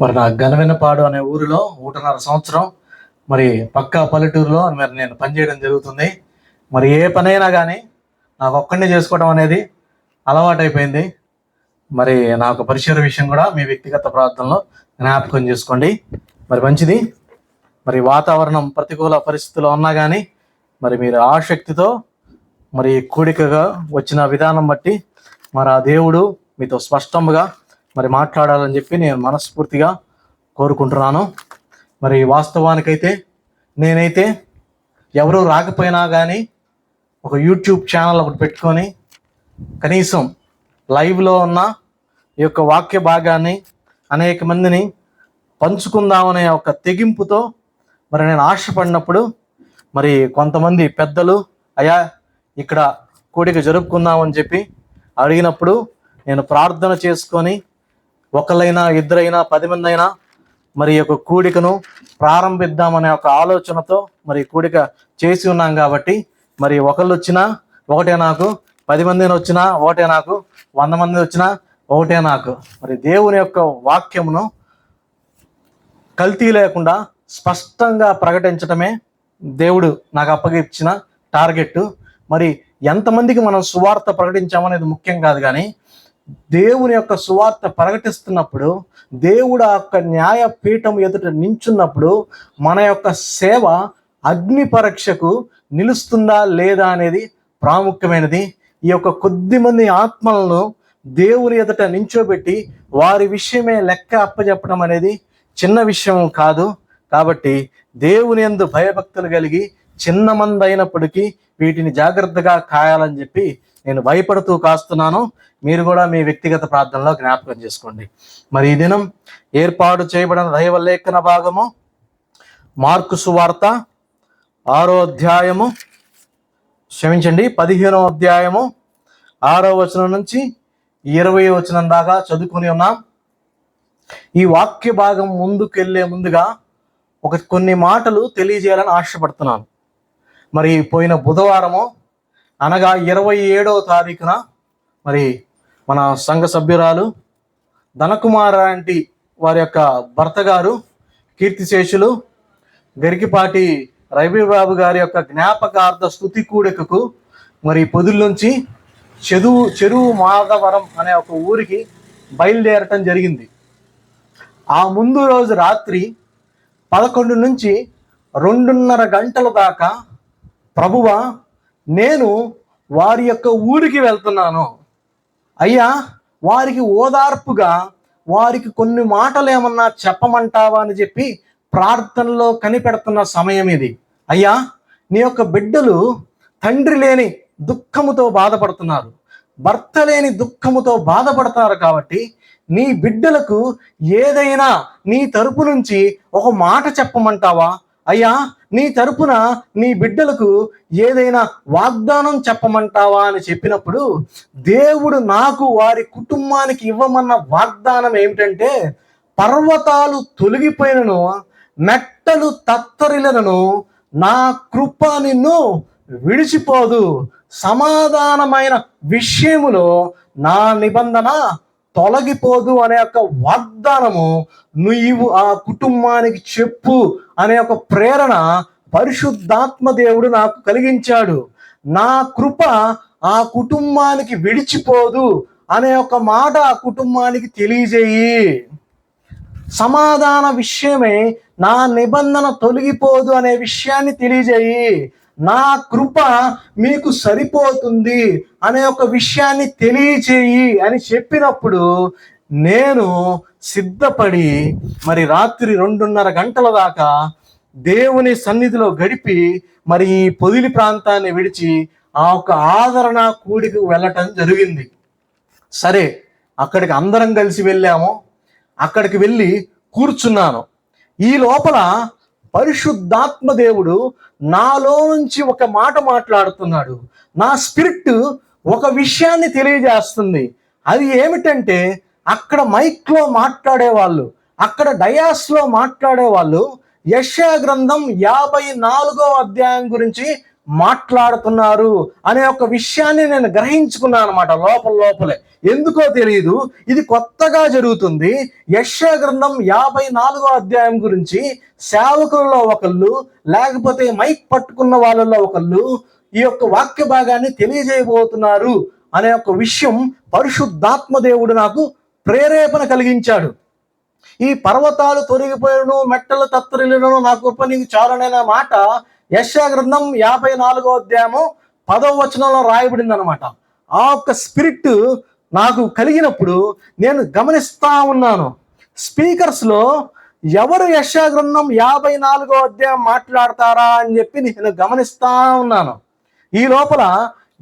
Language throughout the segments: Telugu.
మరి నా గనవినపాడు అనే ఊరిలో 1.5 సంవత్సరం మరి పక్కా పల్లెటూరులో మరి నేను పనిచేయడం జరుగుతుంది. మరి ఏ పనైనా కానీ నాకు ఒక్కడినే చేసుకోవడం అనేది అలవాటైపోయింది. మరి నాకు పరిచయ విషయం కూడా మీ వ్యక్తిగత ప్రార్థనలో జ్ఞాపకం చేసుకోండి. మరి మంచిది. మరి వాతావరణం ప్రతికూల పరిస్థితుల్లో ఉన్నా కానీ మరి మీరు ఆసక్తితో మరి కూడికగా వచ్చిన విధానం బట్టి మరి ఆ దేవుడు మీతో స్పష్టంగా మరి మాట్లాడాలని చెప్పి నేను మనస్ఫూర్తిగా కోరుకుంటున్నాను. మరి వాస్తవానికైతే నేనైతే ఎవరు రాకపోయినా కానీ ఒక యూట్యూబ్ ఛానల్ ఒకటి పెట్టుకొని కనీసం లైవ్లో ఉన్న ఈ యొక్క వాక్య భాగాన్ని అనేక మందిని పంచుకుందామనే ఒక తెగింపుతో మరి నేను ఆశపడినప్పుడు మరి కొంతమంది పెద్దలు అయ్యా ఇక్కడ కూడిక జరుపుకుందామని చెప్పి అడిగినప్పుడు నేను ప్రార్థన చేసుకొని ఒకళ్ళైనా ఇద్దరైనా 10 మంది అయినా మరి యొక్క కూడికను ప్రారంభిద్దామనే ఒక ఆలోచనతో మరి కూడిక చేసి ఉన్నాం. కాబట్టి మరి ఒకళ్ళు వచ్చినా ఒకటే నాకు, 10 మందిని వచ్చినా ఒకటే నాకు, 100 మంది వచ్చినా ఒకటే నాకు. మరి దేవుని యొక్క వాక్యమును కల్తీ లేకుండా స్పష్టంగా ప్రకటించటమే దేవుడు నాకు అప్పగించిన టార్గెట్. మరి ఎంతమందికి మనం సువార్త ప్రకటించామనేది ముఖ్యం కాదు, కానీ దేవుని యొక్క సువార్త ప్రకటిస్తున్నప్పుడు దేవుడు ఆ యొక్క న్యాయపీఠం ఎదుట నించున్నప్పుడు మన యొక్క సేవ అగ్ని పరీక్షకు నిలుస్తుందా లేదా అనేది ప్రాముఖ్యమైనది. ఈ యొక్క కొద్ది మంది ఆత్మలను దేవుని ఎదుట నించోబెట్టి వారి విషయమే లెక్క అప్పచెప్పడం అనేది చిన్న విషయం కాదు. కాబట్టి దేవుని యందు భయభక్తులు కలిగి చిన్న మంది అయినప్పటికీ వీటిని జాగ్రత్తగా కాయాలని చెప్పి నేను భయపడుతూ కాస్తున్నాను. మీరు కూడా మీ వ్యక్తిగత ప్రార్థనలో జ్ఞాపకం చేసుకోండి. మరి ఈ దినం ఏర్పాటు చేయబడిన దైవ లేఖన భాగము మార్కు సువార్త 6వ అధ్యాయము 15వ అధ్యాయము 6వ వచనం నుంచి 20వ వచనం దాకా చదువుకుని ఉన్నాం. ఈ వాక్య భాగం ముందుకెళ్లే ముందుగా కొన్ని మాటలు తెలియజేయాలని ఆశపడుతున్నాను. మరి పోయిన బుధవారము అనగా 27వ తారీఖున మరి మన సంఘ సభ్యురాలు ధనకుమార్ ఆంటీ వారి యొక్క భర్త గారు కీర్తిశేషులు గరికిపాటి రవిబాబు గారి యొక్క జ్ఞాపకార్థ స్తుతి కూడికకు మరి పొదుల నుంచి చెరువు మాధవరం అనే ఒక ఊరికి బయలుదేరటం జరిగింది. ఆ ముందు రోజు రాత్రి 11 నుంచి 2:30 గంటల దాకా ప్రభువా నేను వారి యొక్క ఊరికి వెళ్తున్నాను అయ్యా, వారికి ఓదార్పుగా వారికి కొన్ని మాటలు ఏమన్నా చెప్పమంటావా అని చెప్పి ప్రార్థనలో కనిపెడుతున్న సమయం ఇది. అయ్యా, నీ యొక్క బిడ్డలు తండ్రి లేని దుఃఖముతో బాధపడుతున్నారు, భర్త లేని దుఃఖముతో బాధపడుతున్నారు. కాబట్టి నీ బిడ్డలకు ఏదైనా నీ తరపు నుంచి ఒక మాట చెప్పమంటావా అయ్యా, నీ తరపున నీ బిడ్డలకు ఏదైనా వాగ్దానం చెప్పమంటావా అని చెప్పినప్పుడు దేవుడు నాకు వారి కుటుంబానికి ఇవ్వమన్న వాగ్దానం ఏమిటంటే, పర్వతాలు తొలగిపోయినను మెట్టలు తత్తరిలను నా కృప నిన్ను విడిచిపోదు, సమాధానమైన విషయములో నా నిబంధన తొలగిపోదు అనే ఒక వాగ్దానము నువ్వు ఆ కుటుంబానికి చెప్పు అనే ఒక ప్రేరణ పరిశుద్ధాత్మ దేవుడు నాకు కలిగించాడు. నా కృప ఆ కుటుంబానికి విడిచిపోదు అనే ఒక మాట ఆ కుటుంబానికి తెలియజేయి. సమాధాన విషయమే నా నిబంధన తొలగిపోదు అనే విషయాన్ని తెలియజేయి. నా కృప మీకు సరిపోతుంది అనే ఒక విషయాన్ని తెలియచేయి అని చెప్పినప్పుడు నేను సిద్ధపడి మరి రాత్రి 2:30 గంటల దాకా దేవుని సన్నిధిలో గడిపి మరి ఈ పొదిలి ప్రాంతాన్ని విడిచి ఆ ఒక ఆదరణ కూడికి వెళ్ళటం జరిగింది. సరే, అక్కడికి అందరం కలిసి వెళ్ళాము. అక్కడికి వెళ్ళి కూర్చున్నాను. ఈ లోపల పరిశుద్ధాత్మ దేవుడు నాలో నుంచి ఒక మాట మాట్లాడుతున్నాడు. నా స్పిరిట్ ఒక విషయాన్ని తెలియజేస్తుంది. అది ఏమిటంటే, అక్కడ మైక్లో మాట్లాడేవాళ్ళు, అక్కడ డయాస్లో మాట్లాడేవాళ్ళు యెషయా గ్రంథం 54వ అధ్యాయం గురించి మాట్లాడుతున్నారు అనే ఒక విషయాన్ని నేను గ్రహించుకున్నాను అనమాట లోపలే. ఎందుకో తెలియదు, ఇది కొత్తగా జరుగుతుంది. యెషయా గ్రంథం 54వ అధ్యాయం గురించి సేవకులలో ఒకళ్ళు, లేకపోతే మైక్ పట్టుకున్న వాళ్ళలో ఒకళ్ళు ఈ యొక్క వాక్య భాగాన్ని తెలియజేయబోతున్నారు అనే ఒక విషయం పరిశుద్ధాత్మ దేవుడు నాకు ప్రేరేపణ కలిగించాడు. ఈ పర్వతాలు తొలగిపోయిను, మెట్టలు తత్తరిల్లును, నా కృప నీకు చాలునైన మాట యెషయా గ్రంథం 54వ అధ్యాయము 10వ వచనంలో రాయబడింది అనమాట. ఆ ఒక్క స్పిరిట్ నాకు కలిగినప్పుడు నేను గమనిస్తా ఉన్నాను, స్పీకర్స్ లో ఎవరు యెషయా గ్రంథం 54వ అధ్యాయం మాట్లాడతారా అని చెప్పి నేను గమనిస్తా ఉన్నాను. ఈ లోపల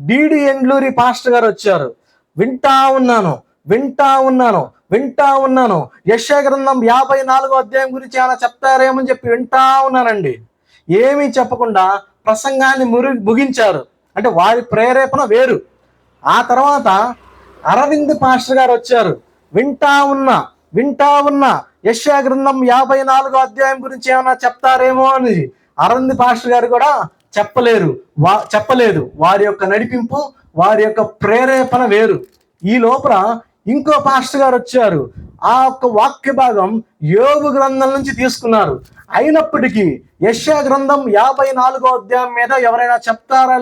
డిడి ఎండ్లూరి పాస్టర్ గారు వచ్చారు. వింటా ఉన్నాను. యెషయా గ్రంథం 54వ అధ్యాయం గురించి ఏమైనా చెప్తారేమని చెప్పి వింటా ఉన్నానండి. ఏమీ చెప్పకుండా ప్రసంగాన్ని ముగించారు. అంటే వారి ప్రేరేపణ వేరు. ఆ తర్వాత అరవింద్ పాస్టర్ గారు వచ్చారు. వింటా ఉన్నా యెషయా గ్రంథం 54వ అధ్యాయం గురించి ఏమైనా చెప్తారేమో అని అరవింద్ పాస్టర్ గారు కూడా చెప్పలేదు. వారి యొక్క నడిపింపు, వారి యొక్క ప్రేరేపణ వేరు. ఈ లోపల ఇంకో పాస్టర్ గారు వచ్చారు. ఆ ఒక్క వాక్య భాగం యోబు గ్రంథం నుంచి తీసుకున్నారు. అయినప్పటికీ యెషయా గ్రంథం 54వ అధ్యాయం మీద ఎవరైనా చెప్తారా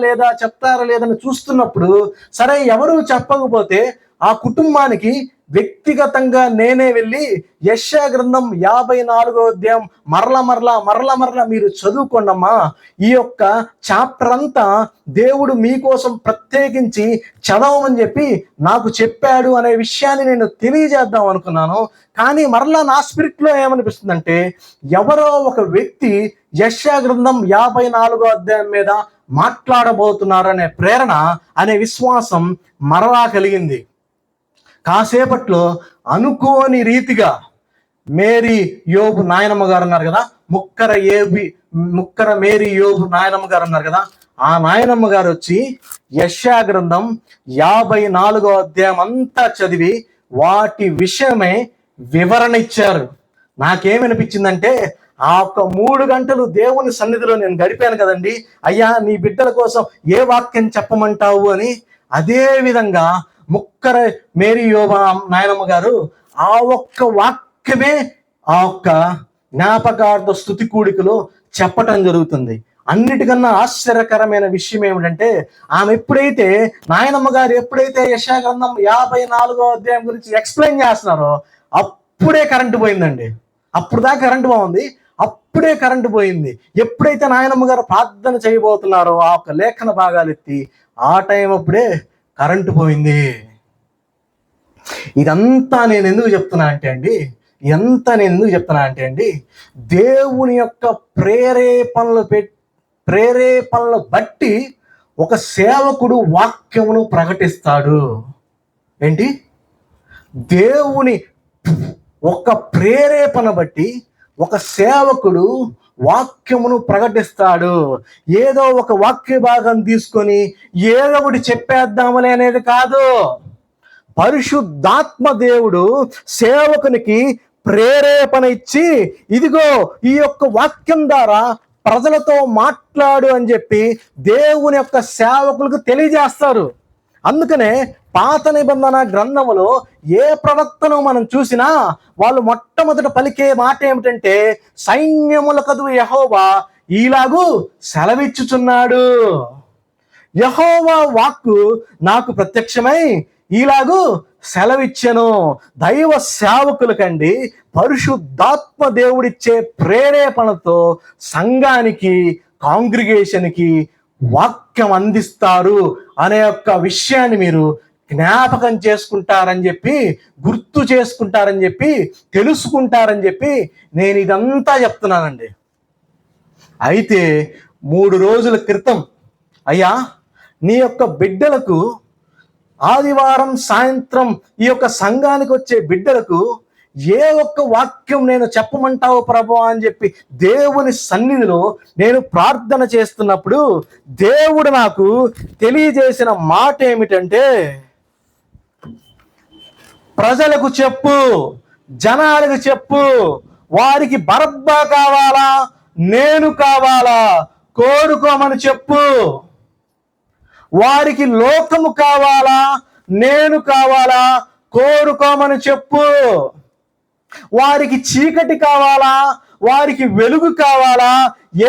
లేదని చూస్తున్నప్పుడు, సరే ఎవరు చెప్పకపోతే ఆ కుటుంబానికి వ్యక్తిగతంగా నేనే వెళ్ళి యెషయా గ్రంథం 54వ అధ్యాయం మరల మీరు చదువుకోండమ్మా, ఈ యొక్క చాప్టర్ అంతా దేవుడు మీకోసం ప్రత్యేకించి చదవమని చెప్పి నాకు చెప్పాడు అనే విషయాన్ని నేను తెలియజేద్దాం అనుకున్నాను. కానీ మరలా నా స్పిరిట్లో ఏమనిపిస్తుందంటే, ఎవరో ఒక వ్యక్తి యెషయా గ్రంథం 54వ అధ్యాయం మీద మాట్లాడబోతున్నారనే ప్రేరణ, అనే విశ్వాసం మరలా కలిగింది. కాసేపట్లో అనుకోని రీతిగా మేరీ యోబు నాయనమ్మ గారు ఉన్నారు కదా, ముక్కర మేరీ యోబు నాయనమ్మ గారు ఉన్నారు కదా, ఆ నాయనమ్మ గారు వచ్చి యెషయా గ్రంథం 54వ అధ్యాయం అంతా చదివి వాటి విషయమే వివరణ ఇచ్చారు. నాకేమనిపించిందంటే, ఆ ఒక్క 3 గంటలు దేవుని సన్నిధిలో నేను గడిపాను కదండి, అయ్యా నీ బిడ్డల కోసం ఏ వాక్యం చెప్పమంటావు అని. అదే విధంగా ముక్కర మేరీ యోబా నాయనమ్మ గారు ఆ ఒక్క వాక్యమే ఆ ఒక్క జ్ఞాపకార్థ స్తుతి కూడికలో చెప్పటం జరుగుతుంది. అన్నిటికన్నా ఆశ్చర్యకరమైన విషయం ఏమిటంటే, ఆమె నాయనమ్మ గారు ఎప్పుడైతే యెషయా గ్రంథం 54వ అధ్యాయం గురించి ఎక్స్ప్లెయిన్ చేస్తున్నారో అప్పుడే కరెంటు పోయిందండి. అప్పుడు దాకా కరెంటు బాగుంది, అప్పుడే కరెంటు పోయింది. ఎప్పుడైతే నాయనమ్మ గారు ప్రార్థన చేయబోతున్నారో ఆ ఒక్క లేఖన భాగాలు ఎత్తి, ఆ టైం అప్పుడే కరెంటు పోయింది. ఇదంతా నేను ఎందుకు చెప్తున్నా అంటే అండి, దేవుని యొక్క ప్రేరేపణలు బట్టి ఒక సేవకుడు వాక్యమును ప్రకటిస్తాడు. ఏంటి? దేవుని ఒక ప్రేరేపణ బట్టి ఒక సేవకుడు వాక్యమును ప్రకటిస్తాడు. ఏదో ఒక వాక్య భాగం తీసుకొని ఏదో ఒకటి చెప్పేద్దామని అనేది కాదు. పరిశుద్ధాత్మ దేవుడు సేవకునికి ప్రేరేపణ ఇచ్చి, ఇదిగో ఈ యొక్క వాక్యం ద్వారా ప్రజలతో మాట్లాడు అని చెప్పి దేవుని యొక్క సేవకులకు తెలియజేస్తారు. అందుకనే పాత నిబంధన గ్రంథములో ఏ ప్రవక్తను మనం చూసినా వాళ్ళు మొట్టమొదట పలికే మాట ఏమిటంటే, సైన్యములకదు యెహోవా ఈలాగు సెలవిచ్చుచున్నాడు. యెహోవా వాక్కు నాకు ప్రత్యక్షమై ఈలాగు సెలవిచ్చెను. దైవ సేవకులకండి పరిశుద్ధాత్మ దేవుడిచ్చే ప్రేరేపణతో సంఘానికి, కాంగ్రిగేషన్కి వాక్యం అందిస్తారు అనే యొక్క విషయాన్ని మీరు జ్ఞాపకం చేసుకుంటారని చెప్పి, గుర్తు చేసుకుంటారని చెప్పి, తెలుసుకుంటారని చెప్పి నేను ఇదంతా చెప్తున్నానండి. అయితే 3 రోజుల క్రితం, అయ్యా నీ యొక్క బిడ్డలకు ఆదివారం సాయంత్రం ఈ యొక్క సంఘానికి వచ్చే బిడ్డలకు ఏ ఒక్క వాక్యం నేను చెప్పమంటావు ప్రభు అని చెప్పి దేవుని సన్నిధిలో నేను ప్రార్థన చేస్తున్నప్పుడు దేవుడు నాకు తెలియజేసిన మాట ఏమిటంటే, ప్రజలకు చెప్పు, జనాలకు చెప్పు, వారికి బరబ్బా కావాలా నేను కావాలా, కోరుకోమని చెప్పు. వారికి లోకము కావాలా, నేను కావాలా, కోరుకోమని చెప్పు. వారికి చీకటి కావాలా, వారికి వెలుగు కావాలా,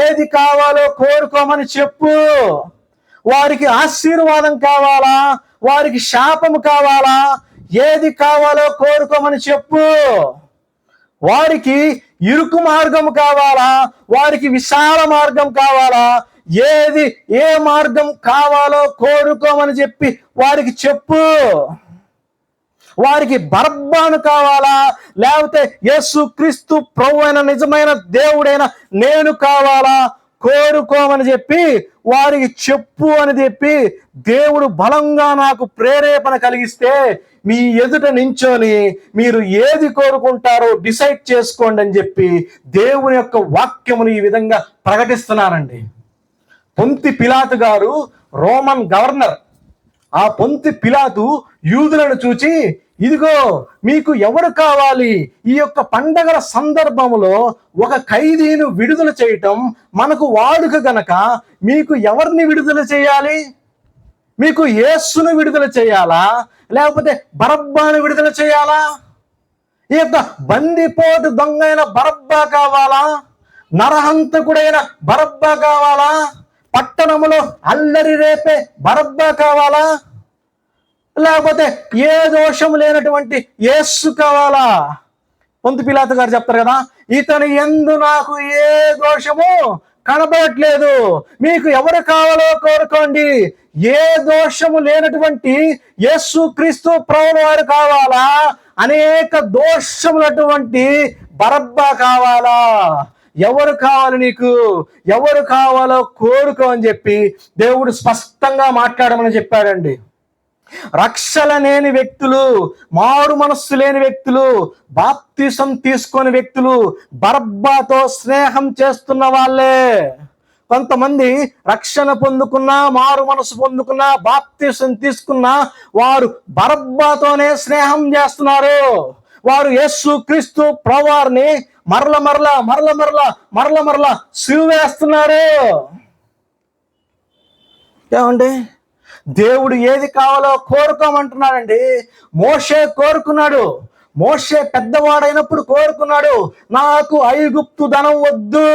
ఏది కావాలో కోరుకోమని చెప్పు. వారికి ఆశీర్వాదం కావాలా, వారికి శాపము కావాలా, ఏది కావాలో కోరుకోమని చెప్పు. వారికి ఇరుకు మార్గం కావాలా, వారికి విశాల మార్గం కావాలా, ఏ మార్గం కావాలో కోరుకోమని చెప్పి వారికి చెప్పు. వారికి బరబ్బాను కావాలా, లేకపోతే యేసుక్రీస్తు ప్రభువైన నిజమైన దేవుడైన నేను కావాలా, కోరుకోమని చెప్పి వారికి చెప్పు అని చెప్పి దేవుడు బలంగా నాకు ప్రేరేపణ కలిగిస్తే మీ ఎదుట నించొని మీరు ఏది కోరుకుంటారో డిసైడ్ చేసుకోండి అని చెప్పి దేవుని యొక్క వాక్యమును ఈ విధంగా ప్రకటిస్తున్నారండి. పొంతి పిలాతు గారు రోమన్ గవర్నర్. ఆ పొంతి పిలాతు యూదులను చూచి, ఇదిగో మీకు ఎవరు కావాలి, ఈ యొక్క పండగల సందర్భంలో ఒక ఖైదీను విడుదల చేయటం మనకు వాడుక గనక మీకు ఎవరిని విడుదల చేయాలి? మీకు యేసును విడుదల చేయాలా, లేకపోతే బరబ్బాను విడుదల చేయాలా? ఈ యొక్క బందిపోటు దొంగైన బరబ్బా కావాలా, నరహంతకుడైన బరబ్బా కావాలా, పట్టణములో అల్లరి రేపే బరబ్బా కావాలా, లేకపోతే ఏ దోషం లేనటువంటి యేసు కావాలా? పొంతి పిలాతు గారు చెప్తారు కదా, ఇతని యందు నాకు ఏ దోషము కనబడట్లేదు, మీకు ఎవరు కావాలో కోరుకోండి. ఏ దోషము లేనటువంటి యేసుక్రీస్తు ప్రభువు వారు కావాలా, అనేక దోషములటువంటి బరబ్బా కావాలా? ఎవరు కావాలి నీకు? ఎవరు కావాలో కోరుకో అని చెప్పి దేవుడు స్పష్టంగా మాట్లాడమని చెప్పాడండి. రక్షణ లేని వ్యక్తులు, మారు మనస్సు లేని వ్యక్తులు, బాప్తిసం తీసుకొని వ్యక్తులు బరబ్బాతో స్నేహం చేస్తున్న వాళ్ళే. కొంతమంది రక్షణ పొందుకున్నా, మారు మనసు పొందుకున్నా, బాప్తిసం తీసుకున్నా వారు బరబ్బాతోనే స్నేహం చేస్తున్నారు. వారు యేసుక్రీస్తు ప్రభువారిని మరల సిలువేస్తున్నారు. ఏమండి, దేవుడు ఏది కావాలో కోరుకోమంటున్నాడండి. మోషే కోరుకున్నాడు. మోషే పెద్దవాడైనప్పుడు కోరుకున్నాడు, నాకు ఐగుప్తు ధనం వద్దు,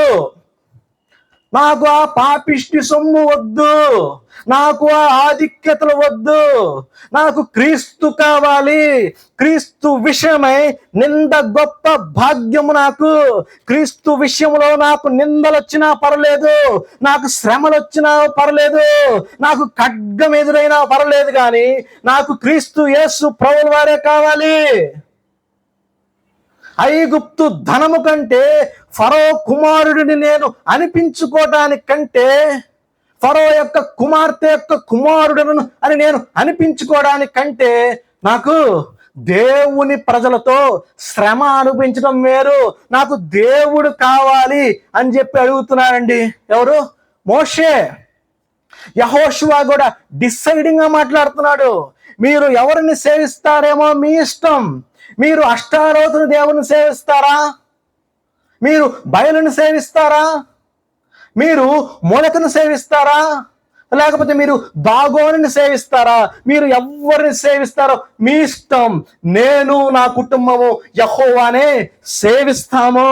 నాకు ఆ పాపిష్టి సొమ్ము వద్దు, నాకు ఆ ఆధిక్యతలు వద్దు, నాకు క్రీస్తు కావాలి. క్రీస్తు విషయమై నింద గొప్ప భాగ్యము నాకు. క్రీస్తు విషయంలో నాకు నిందలు వచ్చినా పర్లేదు, నాకు శ్రమలు వచ్చినా పర్లేదు, నాకు ఖడ్గం ఎదురైనా పర్లేదు, కానీ నాకు క్రీస్తు యేసు ప్రభువు వారే కావాలి. ఐగుప్తు ధనము కంటే, ఫరో కుమారుడిని నేను అనిపించుకోవడానికంటే, ఫరో యొక్క కుమార్తె యొక్క కుమారుడును అని నేను అనిపించుకోవడానికంటే నాకు దేవుని ప్రజలతో శ్రమ అనిపించడం వేరు. నాకు దేవుడు కావాలి అని చెప్పి అడుగుతున్నాడండి. ఎవరు? మోషే. యెహోషువ కూడా డిసైడింగ్ గా మాట్లాడుతున్నాడు. మీరు ఎవరిని సేవిస్తారేమో మీ ఇష్టం. మీరు అష్టారోతుని దేవుని సేవిస్తారా? మీరు బయలుని సేవిస్తారా? మీరు మొలకను సేవిస్తారా? లేకపోతే మీరు దాగోని సేవిస్తారా? మీరు ఎవరిని సేవిస్తారో మీ ఇష్టం. నేను నా కుటుంబము యెహోవానే సేవిస్తాము.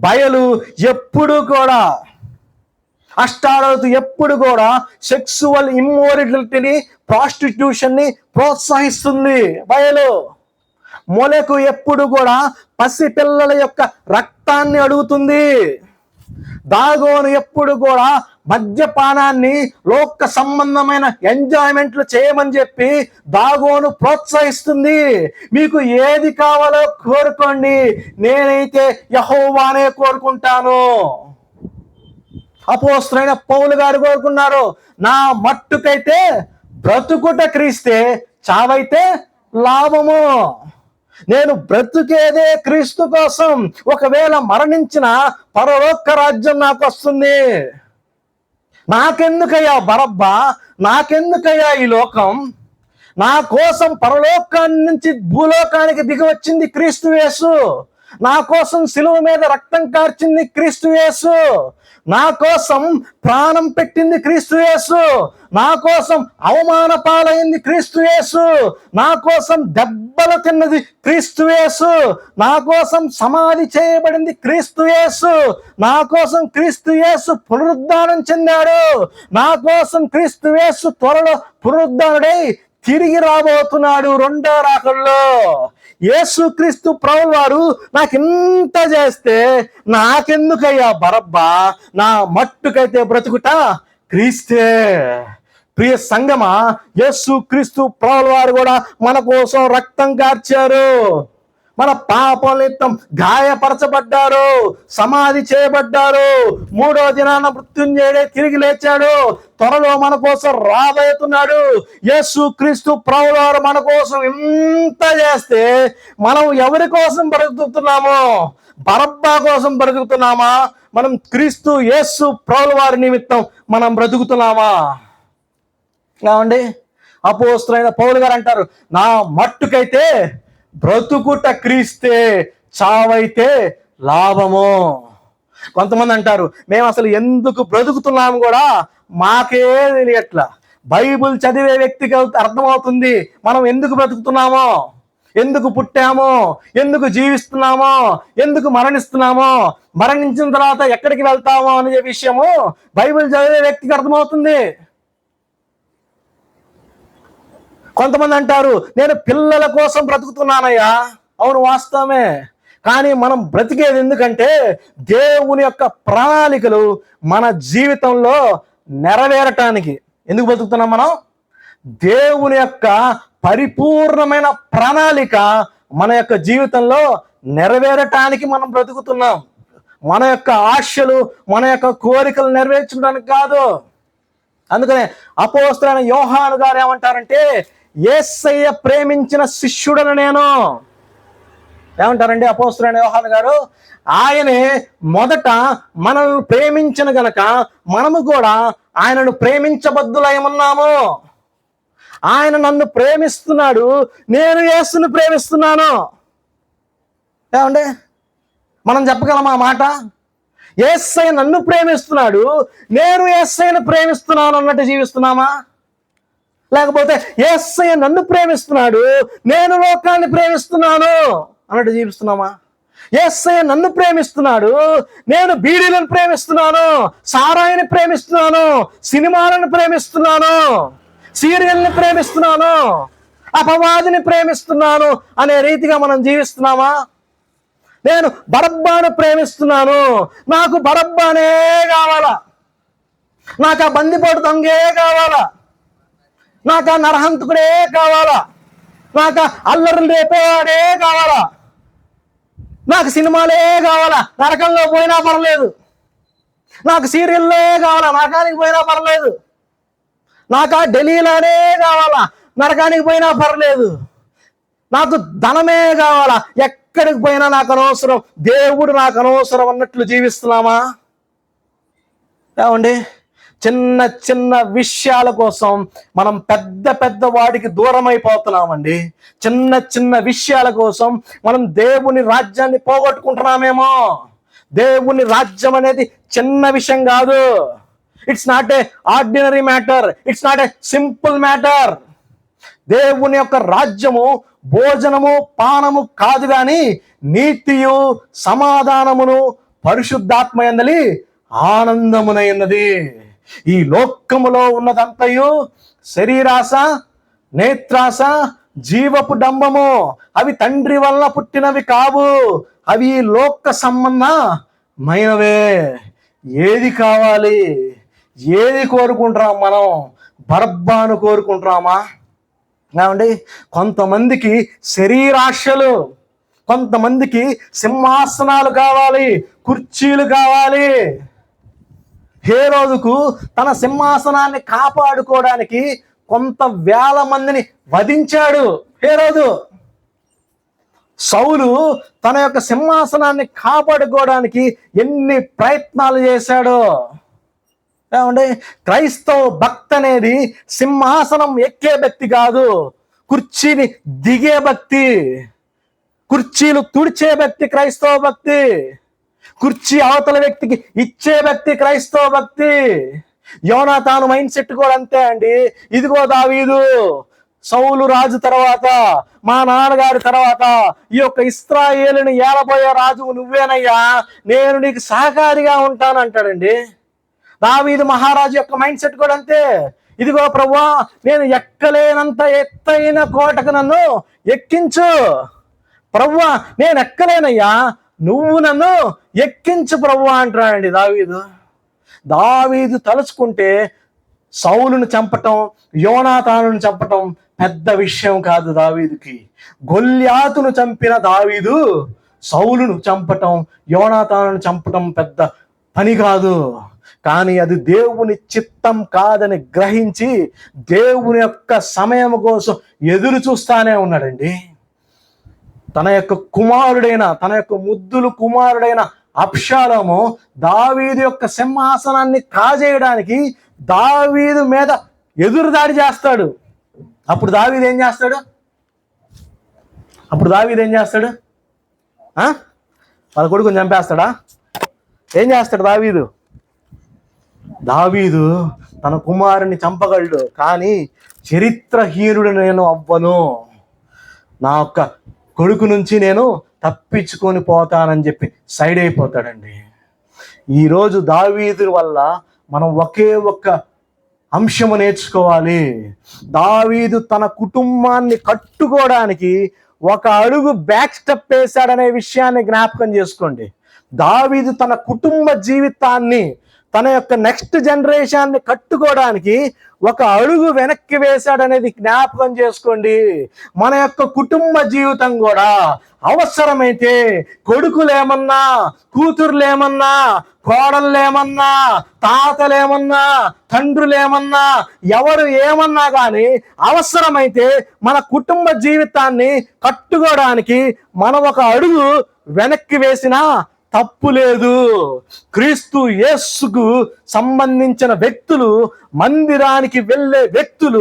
బయలు ఎప్పుడు కూడా, అష్టారోతు ఎప్పుడు కూడా సెక్సువల్ ఇమ్మోరలిటీని, ప్రాస్టిట్యూషన్ ని ప్రోత్సహిస్తుంది. బయలు. మొలకు ఎప్పుడు కూడా పసి పిల్లల యొక్క రక్తాన్ని అడుగుతుంది. దాగోను ఎప్పుడు కూడా మద్యపానాన్ని, లోక సంబంధమైన ఎంజాయ్మెంట్లు చేయమని చెప్పి దాగోను ప్రోత్సహిస్తుంది. మీకు ఏది కావాలో కోరుకోండి, నేనైతే యెహోవానే కోరుకుంటాను. అపోస్తలుడైన పౌలు గారు కోరుకున్నారు, నా మట్టుకైతే బ్రతుకుట క్రీస్తే, చావైతే లాభము. నేను బ్రతుకేదే క్రీస్తు కోసం. ఒకవేళ మరణించిన పరలోక రాజ్యం నాకు వస్తుంది. నాకెందుకయ్యా బరబ్బా, నాకెందుకయ్యా ఈ లోకం? నా కోసం పరలోకాన్ని నుంచి భూలోకానికి దిగి వచ్చింది క్రీస్తు యేసు. నా కోసం శిలువ మీద రక్తం కార్చింది క్రీస్తు యేసు. నా కోసం ప్రాణం పెట్టింది క్రీస్తు యేసు, నా కోసం అవమాన పాలైంది క్రీస్తు యేసు, నా కోసం దెబ్బలు తిన్నది క్రీస్తు యేసు, నా కోసం సమాధి చేయబడింది క్రీస్తు యేసు, నా కోసం క్రీస్తు యేసు పునరుద్ధానం చెందాడు, నా కోసం క్రీస్తు యేసు త్వరలో పునరుద్ధానుడై తిరిగి రాబోతున్నాడు రెండో రాకడలో. యేసుక్రీస్తు ప్రభువు వారు నాకు ఇంత చేస్తే నాకెందుకయ్యా బరబ్బా, నా మట్టుకైతే బ్రతుకుట క్రీస్తే. ప్రియ సంగమా, యేసుక్రీస్తు ప్రభువు వారు కూడా మన కోసం రక్తం కార్చారు, మన పాపం నిమిత్తం గాయపరచబడ్డారు, సమాధి చేయబడ్డారు, మూడో దినాన మృత్యుంజయుడే తిరిగి లేచాడు, త్వరలో మన కోసం రాబోతున్నాడు. యేసుక్రీస్తు ప్రభువు వారు మన కోసం ఇంత చేస్తే మనం ఎవరి కోసం బ్రతుకుతున్నామో? బరబ్బా కోసం బ్రతుకుతున్నామా? మనం క్రీస్తు యేసు ప్రభువు వారి నిమిత్తం మనం బ్రతుకుతున్నామా? కావండి, అపోస్తలుడైన పౌలు గారు అంటారు, నా మట్టుకైతే బ్రతుకుట క్రీస్తే, చావైతే లాభము. కొంతమంది అంటారు, మేము అసలు ఎందుకు బ్రతుకుతున్నాము కూడా మాకే తెలియట్లా. బైబిల్ చదివే వ్యక్తికి అర్థమవుతుంది మనం ఎందుకు బ్రతుకుతున్నామో, ఎందుకు పుట్టామో, ఎందుకు జీవిస్తున్నామో, ఎందుకు మరణిస్తున్నామో, మరణించిన తర్వాత ఎక్కడికి వెళ్తామో అనే విషయము బైబిల్ చదివే వ్యక్తికి అర్థమవుతుంది. కొంతమంది అంటారు, నేను పిల్లల కోసం బ్రతుకుతున్నానయ్యా. అవును, వాస్తవమే. కానీ మనం బ్రతికేది ఎందుకంటే దేవుని యొక్క ప్రణాళికలు మన జీవితంలో నెరవేరటానికి. ఎందుకు బ్రతుకుతున్నాం మనం? దేవుని యొక్క పరిపూర్ణమైన ప్రణాళిక మన యొక్క జీవితంలో నెరవేరటానికి మనం బ్రతుకుతున్నాం. మన యొక్క ఆశలు, మన యొక్క కోరికలు నెరవేర్చడానికి కాదు. అందుకనే అపోస్తలుడైన యోహాను గారు ఏమంటారంటే, యేసయ్య ప్రేమించిన శిష్యుడను నేను. ఏమంటారండి అపోస్తలుడైన యోహాను గారు? ఆయనే మొదట మనల్ని ప్రేమించిన గనక మనము కూడా ఆయనను ప్రేమించబద్దులయమున్నాము. ఆయన నన్ను ప్రేమిస్తున్నాడు, నేను యేసును ప్రేమిస్తున్నాను. ఏమండి, మనం చెప్పగలమా మాట? యేసయ్య నన్ను ప్రేమిస్తున్నాడు, నేను యేసయ్యను ప్రేమిస్తున్నాను అన్నట్టు జీవిస్తున్నామా? లేకపోతే యేసయ్య నన్ను ప్రేమిస్తున్నాడు, నేను లోకాన్ని ప్రేమిస్తున్నాను అన్నట్టు జీవిస్తున్నామా? యేసయ్య నన్ను ప్రేమిస్తున్నాడు, నేను బీడీలను ప్రేమిస్తున్నాను, సారాయిని ప్రేమిస్తున్నాను, సినిమాలను ప్రేమిస్తున్నాను, సీరియల్ని ప్రేమిస్తున్నాను, అపవాదిని ప్రేమిస్తున్నాను అనే రీతిగా మనం జీవిస్తున్నామా? నేను బరబ్బాను ప్రేమిస్తున్నాను, నాకు బరబ్బానే కావాలా, నాకు ఆ బందిపోటు దొంగే కావాలా, నాకు ఆ నరహంతకుడే కావాలా, నాకు అల్లరులు రేపేవాడే కావాలా, నాకు సినిమాలే కావాలా, నరకంలో పోయినా పర్లేదు, నాకు సీరియల్లే కావాలా, నరకానికి పోయినా పర్లేదు, నాకు ఆ ఢిల్లీలోనే కావాలా, నరకానికి పోయినా పర్లేదు, నాకు ధనమే కావాలా, ఎక్కడికి పోయినా నాకు అనవసరం, దేవుడు నాకు అనవసరం అన్నట్లు జీవిస్తున్నామా? ఏమండి, చిన్న చిన్న విషయాల కోసం మనం పెద్ద పెద్ద వాటికి దూరం అయిపోతున్నామండి. చిన్న చిన్న విషయాల కోసం మనం దేవుని రాజ్యాన్ని పోగొట్టుకుంటున్నామేమో. దేవుని రాజ్యం అనేది చిన్న విషయం కాదు. It's not a ordinary matter, it's not a simple matter. దేవుని యొక్క రాజ్యము భోజనము పానము కాదు, గాని నీతియు సమాధానమును పరిశుద్ధాత్మయందలి ఆనందమునైనది. ఈ లోకములో ఉన్నదంతయు శరీరాశ, నేత్రాశ, జీవపు డంబము, అవి తండ్రి వలన పుట్టినవి కావు, అవి లోక సంబంధమైనవే. ఏది కావాలి, ఏది కోరుకుంటున్నాం మనం? బరబ్బాను కోరుకుంటున్నామా? ఏమండి, కొంతమందికి శరీరాశలు, కొంతమందికి సింహాసనాలు కావాలి, కుర్చీలు కావాలి. హేరోదుకు తన సింహాసనాన్ని కాపాడుకోవడానికి కొంత వేల మందిని వధించాడు హేరోదు. సౌలు తన యొక్క సింహాసనాన్ని కాపాడుకోవడానికి ఎన్ని ప్రయత్నాలు చేశాడో. ఏమండి, క్రైస్తవ భక్తి అనేది సింహాసనం ఎక్కే భక్తి కాదు, కుర్చీని దిగే భక్తి, కుర్చీలు తుడిచే భక్తి క్రైస్తవ భక్తి. కుర్చీ అవతల వ్యక్తికి ఇచ్చే భక్తి క్రైస్తవ భక్తి. యోనాతాను మైండ్ సెట్ కూడా అంతే అండి. ఇదిగో దావీదు, సౌలు రాజు తర్వాత, మా నాన్నగారి తర్వాత ఈ యొక్క ఇశ్రాయేలుని ఏలబోయే రాజు నువ్వేనయ్యా, నేను నీకు సహకారిగా ఉంటాను అంటాడండి. దావీదు మహారాజు యొక్క మైండ్ సెట్ కూడా అంతే. ఇదిగో ప్రభువా, నేను ఎక్కలేనంత ఎత్తైన కోటకు నన్ను ఎక్కించు. ప్రభువా, నేను ఎక్కలేనయ్యా, నువ్వు నన్ను ఎక్కించు ప్రభువా అంటాడండి దావీదు. దావీదు తలుచుకుంటే సౌలును చంపటం, యోనాతానును చంపటం పెద్ద విషయం కాదు దావీదుకి. గొల్యాతును చంపిన దావీదు సౌలును చంపటం, యోనాతానును చంపటం పెద్ద పని కాదు. కానీ అది దేవుని చిత్తం కాదని గ్రహించి దేవుని యొక్క సమయం కోసం ఎదురు చూస్తానే ఉన్నాడండి. తన యొక్క కుమారుడైన, తన యొక్క ముద్దులు కుమారుడైన అబ్షాలోము దావీదు యొక్క సింహాసనాన్ని కాజేయడానికి దావీదు మీద ఎదురుదాడి చేస్తాడు. అప్పుడు దావీదు ఏం చేస్తాడు? వాళ్ళ కొడుకుని చంపేస్తాడా? ఏం చేస్తాడు దావీదు? దావీదు తన కుమారుని చంపగలడు, కానీ చరిత్రహీనుడు నేను అవ్వను, నా యొక్క కొడుకు నుంచి నేను తప్పించుకొని పోతానని చెప్పి సైడ్ అయిపోతాడండి. ఈరోజు దావీదు వల్ల మనం ఒకే ఒక్క అంశము నేర్చుకోవాలి. దావీదు తన కుటుంబాన్ని కట్టుకోవడానికి ఒక అడుగు బ్యాక్ స్టెప్ వేశాడనే విషయాన్ని జ్ఞాపకం చేసుకోండి. దావీదు తన కుటుంబ జీవితాన్ని, తన యొక్క నెక్స్ట్ జనరేషన్ని కట్టుకోవడానికి ఒక అడుగు వెనక్కి వేశాడనేది జ్ఞాపకం చేసుకోండి. మన యొక్క కుటుంబ జీవితం కూడా అవసరమైతే కొడుకులేమన్నా, కూతురులేమన్నా, కోడళ్ళేమన్నా, తాతలేమన్నా, తండ్రులేమన్నా, ఎవరు ఏమన్నా కానీ అవసరమైతే మన కుటుంబ జీవితాన్ని కట్టుకోవడానికి మనం ఒక అడుగు వెనక్కి వేసినా తప్పు లేదు. క్రీస్తు యేసుకు సంబంధించిన వ్యక్తులు, మందిరానికి వెళ్ళే వ్యక్తులు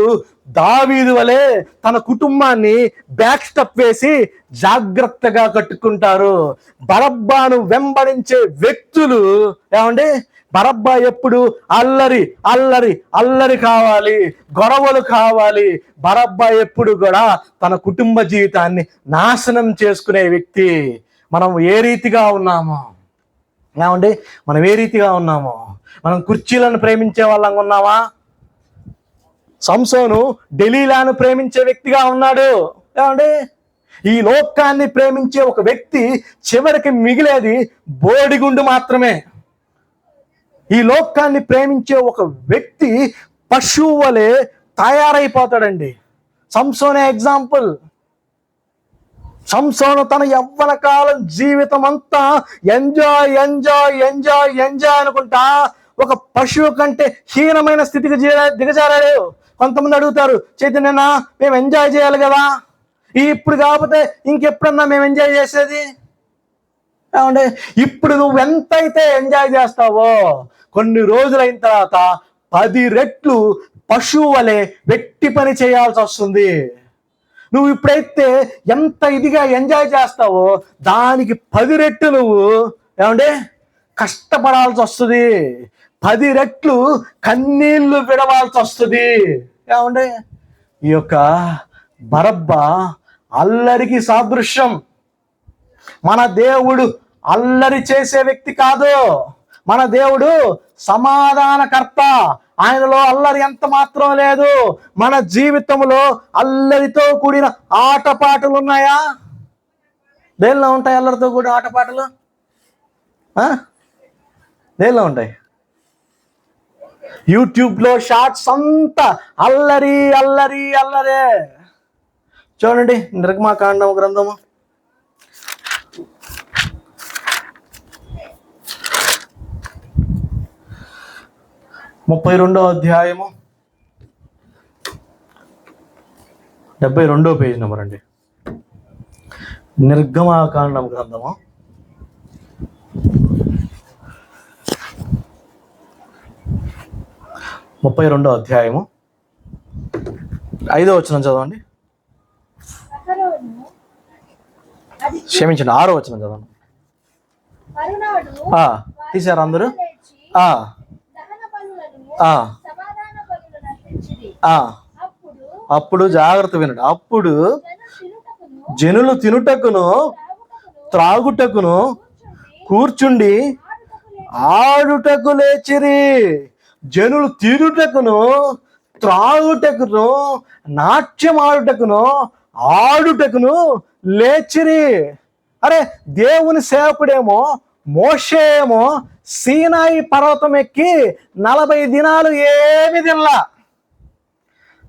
దావీదు వలె తన కుటుంబాన్ని బ్యాక్ స్టెప్ వేసి జాగ్రత్తగా కట్టుకుంటారు. బరబ్బాను వెంబడించే వ్యక్తులు ఏమండి, బరబ్బా ఎప్పుడు అల్లరి అల్లరి అల్లరి కావాలి, గొడవలు కావాలి. బరబ్బా ఎప్పుడు కూడా తన కుటుంబ జీవితాన్ని నాశనం చేసుకునే వ్యక్తి. మనం ఏ రీతిగా ఉన్నామో ఏమండి, మనం ఏ రీతిగా ఉన్నామో, మనం కుర్చీలను ప్రేమించే వాళ్ళంగా ఉన్నామా? సంసోను డెలీలాను ప్రేమించే వ్యక్తిగా ఉన్నాడు. ఏమండి, ఈ లోకాన్ని ప్రేమించే ఒక వ్యక్తి చివరికి మిగిలేది బోడిగుండు మాత్రమే. ఈ లోకాన్ని ప్రేమించే ఒక వ్యక్తి పశువు వలె తయారైపోతాడండి. సంసోనే ఎగ్జాంపుల్. సంసోను తన యవ్వన కాలం జీవితం అంతా ఎంజాయ్ ఎంజాయ్ ఎంజాయ్ ఎంజాయ్ అనుకుంటా ఒక పశువు కంటే హీనమైన స్థితికి దిగజారాడు. కొంతమంది అడుగుతారు, చైతన్యనా మేము ఎంజాయ్ చేయాలి కదా, ఇప్పుడు కాకపోతే ఇంకెప్పుడన్నా మేము ఎంజాయ్ చేసేది? ఏమంటే ఇప్పుడు నువ్వు ఎంతైతే ఎంజాయ్ చేస్తావో కొన్ని రోజులైన తర్వాత 10 రెట్లు పశువు వలె వెట్టి పని చేయాల్సి వస్తుంది. నువ్వు ఇప్పుడైతే ఎంత ఇదిగా ఎంజాయ్ చేస్తావో దానికి 10 రెట్లు నువ్వు ఏమంటే కష్టపడాల్సి వస్తుంది. 10 రెట్లు కన్నీళ్లు విడవాల్సి వస్తుంది. ఏమంటే ఈ యొక్క బరబ్బా అల్లరికి సాదృశ్యం. మన దేవుడు అల్లరి చేసే వ్యక్తి కాదు. మన దేవుడు సమాధానకర్త. ఆయనలో అల్లరి ఎంత మాత్రం లేదు. మన జీవితంలో అల్లరితో కూడిన ఆటపాటలు ఉన్నాయా? దేనిలో ఉంటాయి అల్లరితో కూడిన ఆటపాటలు? దేనిలో ఉంటాయి? యూట్యూబ్లో షార్ట్స్ అంతా అల్లరి అల్లరి అల్లరే. చూడండి, నిర్గమాకాండం గ్రంథము 32వ అధ్యాయము 72వ పేజీ నెంబర్ అండి. నిర్గమాకాండం గ్రంథము 32వ అధ్యాయము 5వ వచనం చదవండి. క్షమించండి, 6వ వచనం చదవండి. తీశారు అందరూ. అప్పుడు జాగ్రత్త వినండి. అప్పుడు జనులు తినుటకును త్రాగుటకును కూర్చుండి ఆడుటకు లేచిరి. జనులు తినుటకును త్రాగుటకును నాట్యం ఆడుటకును లేచిరి. అరే, దేవుని సేవకుడేమో మోషే ఏమో సీనాయి పర్వతం ఎక్కి 40 దినాలు ఏమి తినలా.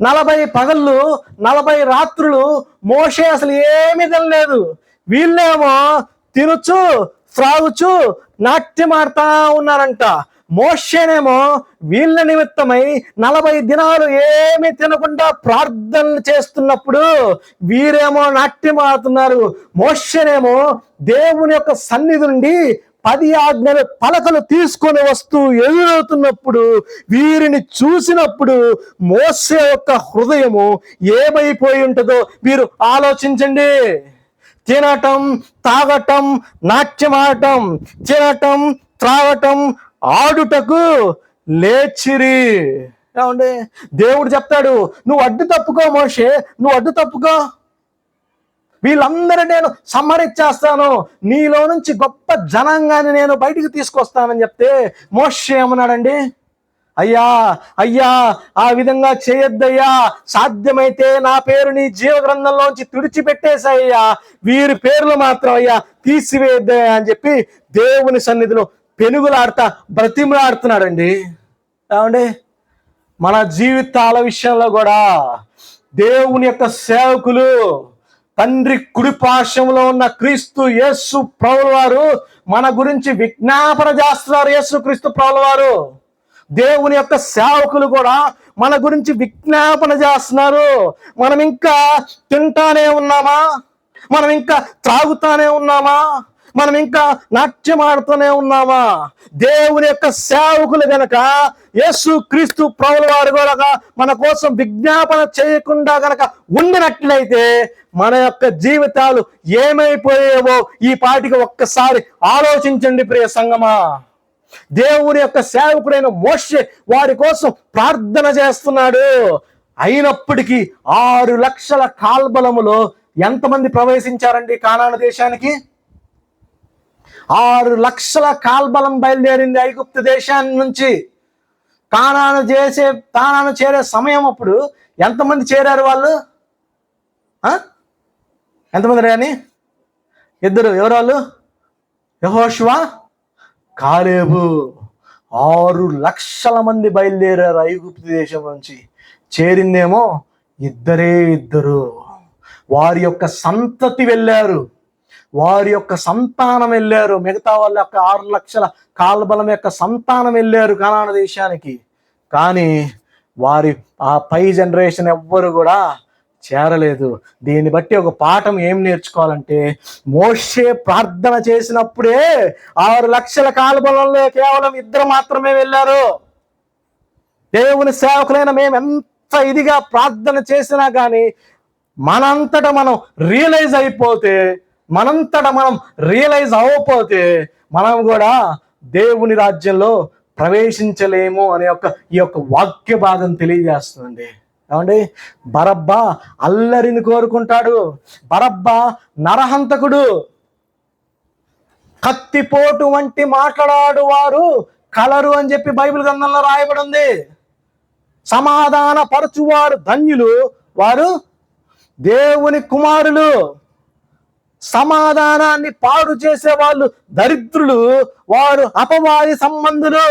40 పగళ్ళు 40 రాత్రులు మోషే అసలు ఏమి తినలేదు. వీళ్ళేమో తినచ్చు త్రాగుచు నాట్యం ఆడుతా ఉన్నారంట. మోషేనేమో వీళ్ళ నిమిత్తమై 40 దినాలు ఏమి తినకుండా ప్రార్థనలు చేస్తున్నప్పుడు వీరేమో నాట్యం ఆడుతున్నారు. మోషేనేమో దేవుని యొక్క సన్నిధి నుండి 10 ఆజ్ఞలు పలకలు తీసుకొని వస్తూ ఎదురవుతున్నప్పుడు వీరిని చూసినప్పుడు మోషే యొక్క హృదయము ఏమైపోయి ఉంటుందో మీరు ఆలోచించండి. తినటం తాగటం నాట్యం ఆడటం, తినటం త్రాగటం ఆడుటకు లేచిరి. ఏమండి, దేవుడు చెప్తాడు, నువ్వు అడ్డు తప్పుకో మోషే, నువ్వు అడ్డు తప్పుకో, వీళ్ళందరూ నేను సంహరించేస్తాను, నీలో నుంచి గొప్ప జనాంగాన్ని నేను బయటికి తీసుకొస్తానని చెప్తే మోషే ఏమన్నాడండి? అయ్యా అయ్యా, ఆ విధంగా చేయొద్దయ్యా, సాధ్యమైతే నా పేరు నీ జీవ గ్రంథంలోంచి తుడిచిపెట్టేశాయ్యా, వీరి పేర్లు మాత్రం అయ్యా తీసివేయద్దయ్యా అని చెప్పి దేవుని సన్నిధిలో పెనుగులాడుతా బ్రతిమలాడుతున్నాడండి. ఏమండి, మన జీవితాల విషయంలో కూడా దేవుని యొక్క సేవకులు తండ్రి కుడిపార్శ్వంలో ఉన్న క్రీస్తు యేసు ప్రభువు వారు మన గురించి విజ్ఞాపన చేస్తున్నారు. యేసు క్రీస్తు ప్రభువు వారు, దేవుని యొక్క సేవకులు కూడా మన గురించి విజ్ఞాపన చేస్తున్నారు. మనం ఇంకా తింటానే ఉన్నామా? మనం ఇంకా త్రాగుతానే ఉన్నామా? మనం ఇంకా నాట్యం ఆడుతూనే ఉన్నామా? దేవుని యొక్క సేవకులు గనక యేసు క్రీస్తు ప్రభువు వారు కూడా మన కోసం విజ్ఞాపన చేయకుండా గనక ఉండినట్లయితే మన యొక్క జీవితాలు ఏమైపోయేవో ఈ పాటికి ఒక్కసారి ఆలోచించండి ప్రియ సంగమా. దేవుని యొక్క సేవకుడైన మోషే వారి కోసం ప్రార్థన చేస్తున్నాడు. అయినప్పటికీ 6 లక్షల కాల్బలములో ఎంతమంది ప్రవేశించారండి కానాను దేశానికి? 6 లక్షల కాల్బలం బయలుదేరింది ఐగుప్తు దేశాన్ని నుంచి. కానాను చేరే సమయం అప్పుడు ఎంతమంది చేరారు? వాళ్ళు ఎంతమంది రాని? 2. ఎవరు వాళ్ళు? యెహోషువ, కాలేబు. 6 లక్షల మంది బయలుదేరారు ఐగుప్తు దేశం నుంచి. చేరిందేమో 2. వారి యొక్క సంతతి వెళ్ళారు, వారి యొక్క సంతానం వెళ్ళారు. మిగతా వాళ్ళ యొక్క 6 లక్షల కాల్బలం యొక్క సంతానం వెళ్ళారు కానాను దేశానికి. కానీ వారి ఆ పై జనరేషన్ ఎవ్వరు కూడా చేరలేదు. దీన్ని బట్టి ఒక పాఠం ఏం నేర్చుకోవాలంటే, మోషే ప్రార్థన చేసినప్పుడే 6 లక్షల కాల్బలంలో కేవలం 2 మాత్రమే వెళ్ళారు. దేవుని సేవకులైన మేము ఎంత ఇదిగా ప్రార్థన చేసినా కానీ మనంతటా మనం రియలైజ్ అవ్వకపోతే మనం కూడా దేవుని రాజ్యంలో ప్రవేశించలేము అనే ఈ యొక్క వాక్య భాగం తెలియజేస్తుందండి. ఏమండి, బరబ్బా అల్లరిని కోరుకుంటాడు. బరబ్బా నరహంతకుడు. కత్తిపోటు వంటి మాట్లాడు వారు కలరు అని చెప్పి బైబిల్ గ్రంథంలో రాయబడి ఉంది. సమాధాన పరచువారు ధన్యులు, వారు దేవుని కుమారులు. సమాధానాన్ని పాడు చేసే వాళ్ళు దరిద్రులు, వారు అపవాది సంబంధులు.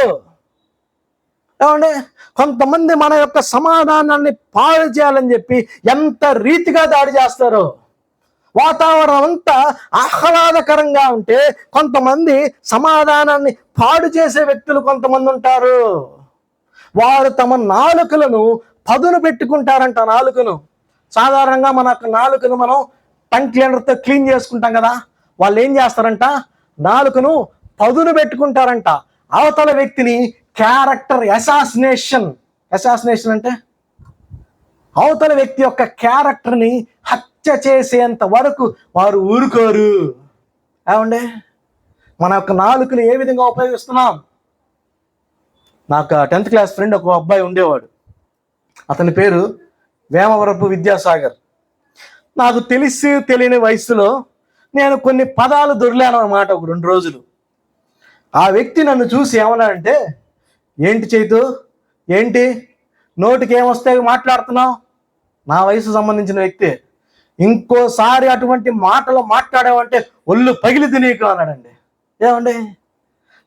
ఏమండి, కొంతమంది మన యొక్క సమాధానాన్ని పాడు చేయాలని చెప్పి ఎంత రీతిగా దాడి చేస్తారో. వాతావరణం అంతా ఆహ్లాదకరంగా ఉంటే కొంతమంది సమాధానాన్ని పాడు చేసే వ్యక్తులు కొంతమంది ఉంటారు. వారు తమ నాలుకలను పదును పెట్టుకుంటారంట. నాలుకను సాధారణంగా మన నాలుకను మనం టంగ్ క్లీనర్తో క్లీన్ చేసుకుంటాం కదా. వాళ్ళు ఏం చేస్తారంట, నాలుకను పదును పెట్టుకుంటారంట. అవతల వ్యక్తిని క్యారెక్టర్ అసాసినేషన్ అంటే అవతల వ్యక్తి యొక్క క్యారెక్టర్ని హత్య చేసేంత వరకు వారు ఊరుకోరు. ఏమండి, మన యొక్క నాలుకని ఏ విధంగా ఉపయోగిస్తున్నాం? నాకు 10th క్లాస్ ఫ్రెండ్ ఒక అబ్బాయి ఉండేవాడు. అతని పేరు వేమవరపు విద్యాసాగర్. నాకు తెలిసి తెలియని వయసులో నేను కొన్ని పదాలు దొరిలాను అన్నమాట ఒక 2 రోజులు. ఆ వ్యక్తి నన్ను చూసి ఏమన్నాడంటే, ఏంటి చైతు, ఏంటి నోటికి ఏమొస్తాయి మాట్లాడుతున్నావు? నా వయసు సంబంధించిన వ్యక్తి. ఇంకోసారి అటువంటి మాటలు మాట్లాడావంటే ఒళ్ళు పగిలిది నీకు అన్నాడండి. ఏమండి,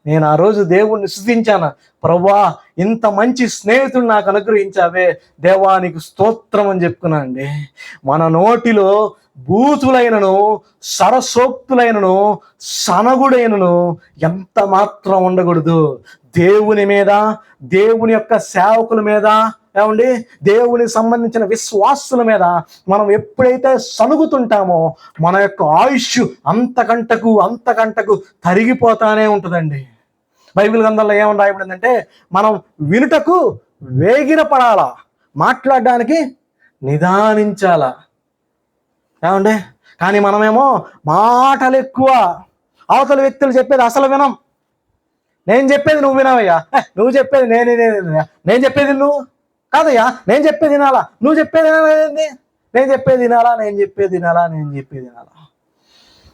నేను ఆ రోజు దేవుణ్ణి స్తుతించాను. ప్రభువా, ఇంత మంచి స్నేహితుడు నాకు అనుగ్రహించావే, దేవానికి స్తోత్రం అని చెప్పుకున్నానండి. మన నోటిలో భూతులైనను, సరసోక్తులైనను, సనగుడైనను ఎంత మాత్రం ఉండకూడదు. దేవుని మీద, దేవుని యొక్క సేవకుల మీద, ఏమండి, దేవునికి సంబంధించిన విశ్వాసుల మీద మనం ఎప్పుడైతే సనుగుతుంటామో మన యొక్క ఆయుష్ అంతకంటకు తరిగిపోతానే ఉంటుందండి. బైబిల్ గ్రంథంలో ఏమని రాయబడిందంటే, మనం వినుటకు వేగిర పడాలా, మాట్లాడడానికి నిదానించాలా. ఏమండి, కానీ మనమేమో మాటలు ఎక్కువ, అవతల వ్యక్తులు చెప్పేది అసలు వినం. నేను చెప్పేది నువ్వు వినవయ్యా, నువ్వు చెప్పేది నేను చెప్పేది నువ్వు కాదయ్యా, నేను చెప్పేది వినాలా, నువ్వు చెప్పేది వినాలేంది, నేను చెప్పేది వినాలా.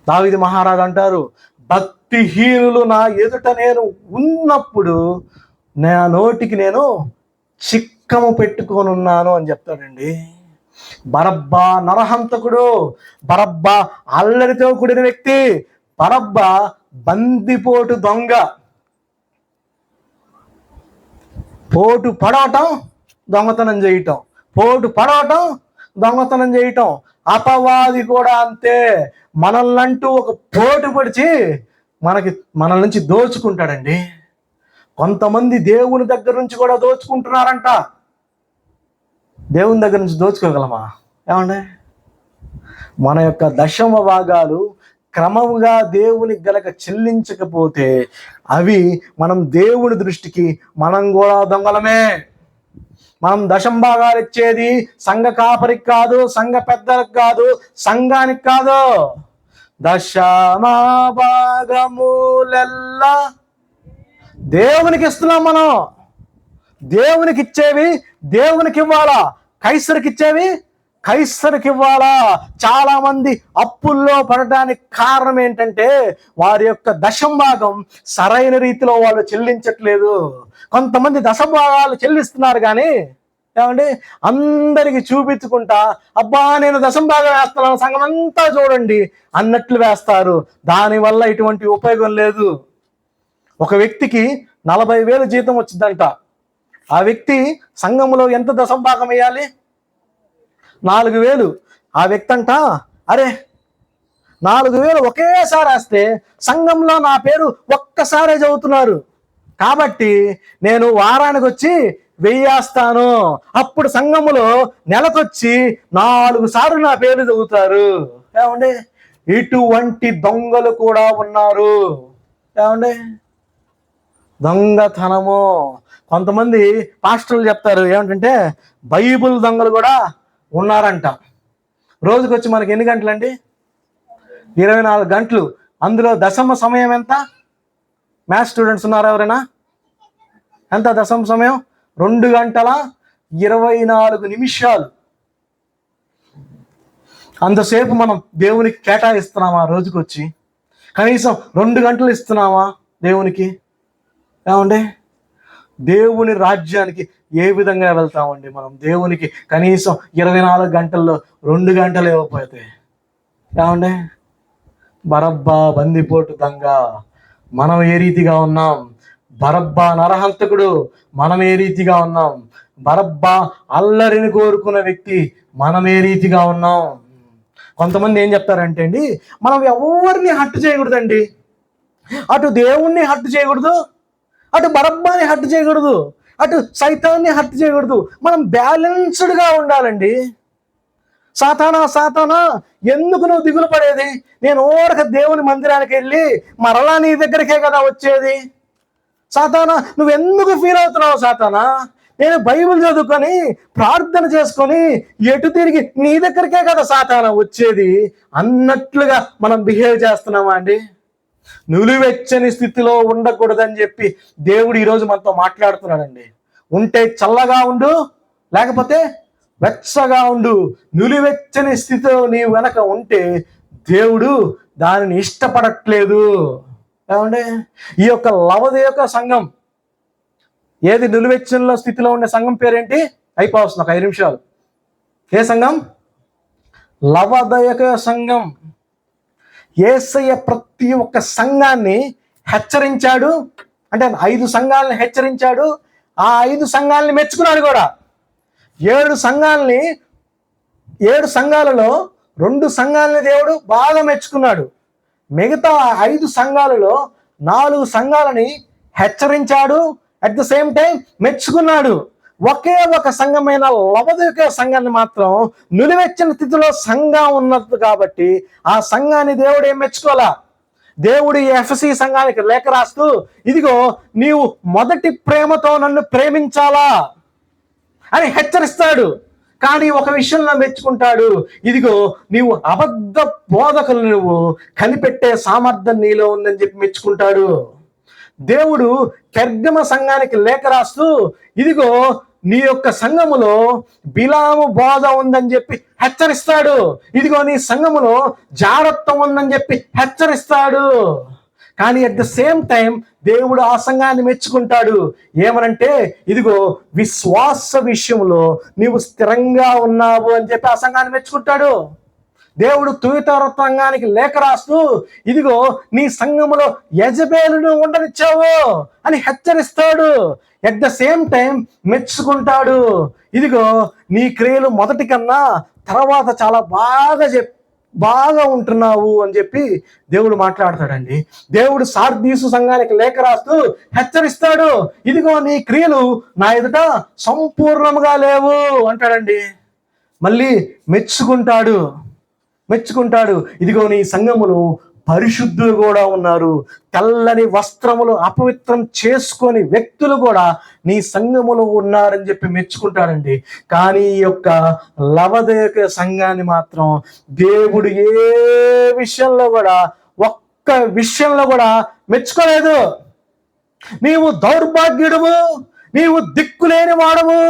దావీదు మహారాజు అంటారు, భక్తిహీనులు నా ఎదుట నేను ఉన్నప్పుడు నా నోటికి నేను చిక్కము పెట్టుకొనున్నాను అని చెప్తాడండి. బరబ్బా నరహంతకుడు, బరబ్బా అల్లరితో కూడిన వ్యక్తి, బరబ్బా బందిపోటు దొంగ. పోటు పడవటం, దొంగతనం చేయటం, దొంగతనం చేయటం. అపవాది కూడా అంతే. మనల్నంటూ ఒక పోటు పడిచి మనల్ నుంచి దోచుకుంటాడండి. కొంతమంది దేవుని దగ్గర నుంచి కూడా దోచుకుంటున్నారంట. దేవుని దగ్గర నుంచి దోచుకోగలమా? ఏమండి, మన యొక్క దశమ భాగాలు క్రమముగా దేవునికి గనక చెల్లించకపోతే అవి మనం దేవుని దృష్టికి మనం కూడా దొంగలమే. మనం దశంభాగాలు ఇచ్చేది సంఘ కాపరికి కాదు, సంఘ పెద్దలకు కాదు, సంఘానికి కాదు. దశమ భాగములెల్లా దేవునికి ఇస్తున్నాం. మనం దేవునికి ఇచ్చేవి దేవునికి ఇవ్వాలా, కైసరికి ఇచ్చేవి కైసరికి ఇవ్వాలా. చాలా మంది అప్పుల్లో పడడానికి కారణం ఏంటంటే వారి యొక్క దశంభాగం సరైన రీతిలో వాళ్ళు చెల్లించట్లేదు. కొంతమంది దశభాగాలు చెల్లిస్తున్నారు కానీ, ఏమండి, అందరికి చూపించుకుంటా అబ్బా నేను దశంభాగం వేస్తున్నాను, సంఘం అంతా చూడండి అన్నట్లు వేస్తారు. దానివల్ల ఎటువంటి ఉపయోగం లేదు. ఒక వ్యక్తికి 40,000 జీతం వచ్చిందంట. ఆ వ్యక్తి సంఘంలో ఎంత దశంభాగం వేయాలి? 4,000. ఆ వ్యక్తి అంట, అరే 4,000 ఒకేసారి వేస్తే సంఘంలో నా పేరు ఒక్కసారే చదువుతున్నారు కాబట్టి నేను వారానికి వచ్చి 1000 వేస్తాను. అప్పుడు సంఘములో నెలకొచ్చి 4 సార్లు నా పేరు చదువుతారు. ఏమండి, ఇటువంటి దొంగలు కూడా ఉన్నారు. ఏమండి, దొంగతనము. కొంతమంది పాస్టర్లు చెప్తారు ఏమంటే బైబిల్ దొంగలు కూడా ఉన్నారంట. రోజుకి వచ్చి మనకి ఎన్ని గంటలండి? 24 గంటలు. అందులో దశమ సమయం ఎంత? మ్యాథ్స్ స్టూడెంట్స్ ఉన్నారా ఎవరైనా? ఎంత దశమ సమయం? 2 గంటల 24 నిమిషాలు. అంతసేపు మనం దేవునికి కేటాయిస్తున్నామా? రోజుకి వచ్చి కనీసం 2 గంటలు ఇస్తున్నామా దేవునికి? ఏమండి, దేవుని రాజ్యానికి ఏ విధంగా వెళ్తామండి మనం? దేవునికి కనీసం 24 గంటల్లో 2 గంటలు ఇవ్వకపోతే ఏమండి? బరబ్బా బందిపోటు దొంగ, మనం ఏ రీతిగా ఉన్నాం? బరబ్బా నరహంతకుడు, మనం ఏ రీతిగా ఉన్నాం? బరబ్బా అల్లరిని కోరుకున్న వ్యక్తి, మనం ఏ రీతిగా ఉన్నాం? కొంతమంది ఏం చెప్తారంటే అండి, మనం ఎవరిని హట్టు చేయకూడదండి. అటు దేవుణ్ణి హట్టు చేయకూడదు, అటు బరబ్బాని హట్టు చేయకూడదు, అటు సైతాన్ని హత్య చేయకూడదు. మనం బ్యాలెన్స్డ్గా ఉండాలండి. సాతానా ఎందుకు నువ్వు దిగులు పడేది? నేను ఓరక దేవుని మందిరానికి వెళ్ళి మరలా నీ దగ్గరికే కదా వచ్చేది. సాతానా నువ్వు ఎందుకు ఫీల్ అవుతున్నావు? సాతానా నేను బైబిల్ చదువుకొని ప్రార్థన చేసుకొని ఎటు తిరిగి నీ దగ్గరికే కదా సాతానా వచ్చేది అన్నట్లుగా మనం బిహేవ్ చేస్తున్నామా అండి? నులివెచ్చని స్థితిలో ఉండకూడదని చెప్పి దేవుడు ఈరోజు మనతో మాట్లాడుతున్నాడండి. ఉంటే చల్లగా ఉండు, లేకపోతే వెచ్చగా ఉండు. నులివెచ్చని స్థితిలో నీవు వెనక ఉంటే దేవుడు దానిని ఇష్టపడట్లేదు. ఏమండి, ఈ యొక్క లవోదికయ సంఘం ఏది? నులివెచ్చని స్థితిలో ఉండే సంఘం పేరేంటి? అయిపోవస్తుంది ఒక 5 నిమిషాలు. ఏ సంఘం? లవోదికయ సంఘం. యేసయ్య ప్రతి ఒక్క సంఘాన్ని హెచ్చరించాడు. అంటే 5 సంఘాలను హెచ్చరించాడు. ఆ 5 సంఘాలని మెచ్చుకున్నాడు కూడా. 7 సంఘాలలో 2 సంఘాలని దేవుడు బాగా మెచ్చుకున్నాడు. మిగతా 5 సంఘాలలో 4 సంఘాలని హెచ్చరించాడు, అట్ ద సేమ్ టైం మెచ్చుకున్నాడు. ఒకే ఒక సంఘమైన లవోదికయ సంఘాన్ని మాత్రం నులివెచ్చని స్థితిలో సంఘం ఉన్నది కాబట్టి ఆ సంఘాన్ని దేవుడు ఏం మెచ్చుకోవాలా? దేవుడు ఈ ఎఫెసీ సంఘానికి లేఖ రాస్తూ, ఇదిగో నీవు మొదటి ప్రేమతో నన్ను ప్రేమించాలా అని హెచ్చరిస్తాడు. కానీ ఒక విషయంలో మెచ్చుకుంటాడు, ఇదిగో నీవు అబద్ధ బోధకులు నువ్వు కనిపెట్టే సామర్థ్యం నీలో ఉందని చెప్పి మెచ్చుకుంటాడు. దేవుడు పెర్గమ సంఘానికి లేఖ రాస్తూ, ఇదిగో నీ యొక్క సంఘములో బిలాము బోధ ఉందని చెప్పి హెచ్చరిస్తాడు. ఇదిగో నీ సంఘములో జారత్వం ఉందని చెప్పి హెచ్చరిస్తాడు. కానీ అట్ ద సేమ్ టైం దేవుడు ఆ సంఘాన్ని మెచ్చుకుంటాడు. ఏమనంటే, ఇదిగో విశ్వాస విషయంలో నీవు స్థిరంగా ఉన్నావు అని చెప్పి ఆ సంఘాన్ని మెచ్చుకుంటాడు. దేవుడు తుయతర సంఘానికి లేఖ రాస్తూ, ఇదిగో నీ సంఘములో యెజబేలును ఉండనిచ్చావు అని హెచ్చరిస్తాడు. ఎట్ ద సేమ్ టైం మెచ్చుకుంటాడు. ఇదిగో నీ క్రియలు మొదటి కన్నా తర్వాత చాలా బాగా ఉంటున్నావు అని చెప్పి దేవుడు మాట్లాడతాడండి. దేవుడు సార్దీసు సంఘానికి లేఖ రాస్తూ హెచ్చరిస్తాడు, ఇదిగో నీ క్రియలు నా ఎదుట సంపూర్ణంగా లేవు అంటాడండి. మళ్ళీ మెచ్చుకుంటాడు. ఇదిగో నీ సంఘములో పరిశుద్ధులు కూడా ఉన్నారు, తెల్లని వస్త్రములు అపవిత్రం చేసుకొని వ్యక్తులు కూడా నీ సంఘములో ఉన్నారని చెప్పి మెచ్చుకుంటాడండి. కానీ ఈ యొక్క లవోదికయ సంఘాన్ని మాత్రం దేవుడు ఏ విషయంలో కూడా, ఒక్క విషయంలో కూడా మెచ్చుకోలేదు. నీవు దౌర్భాగ్యుడవు, నీవు దిక్కులేని వాడవు,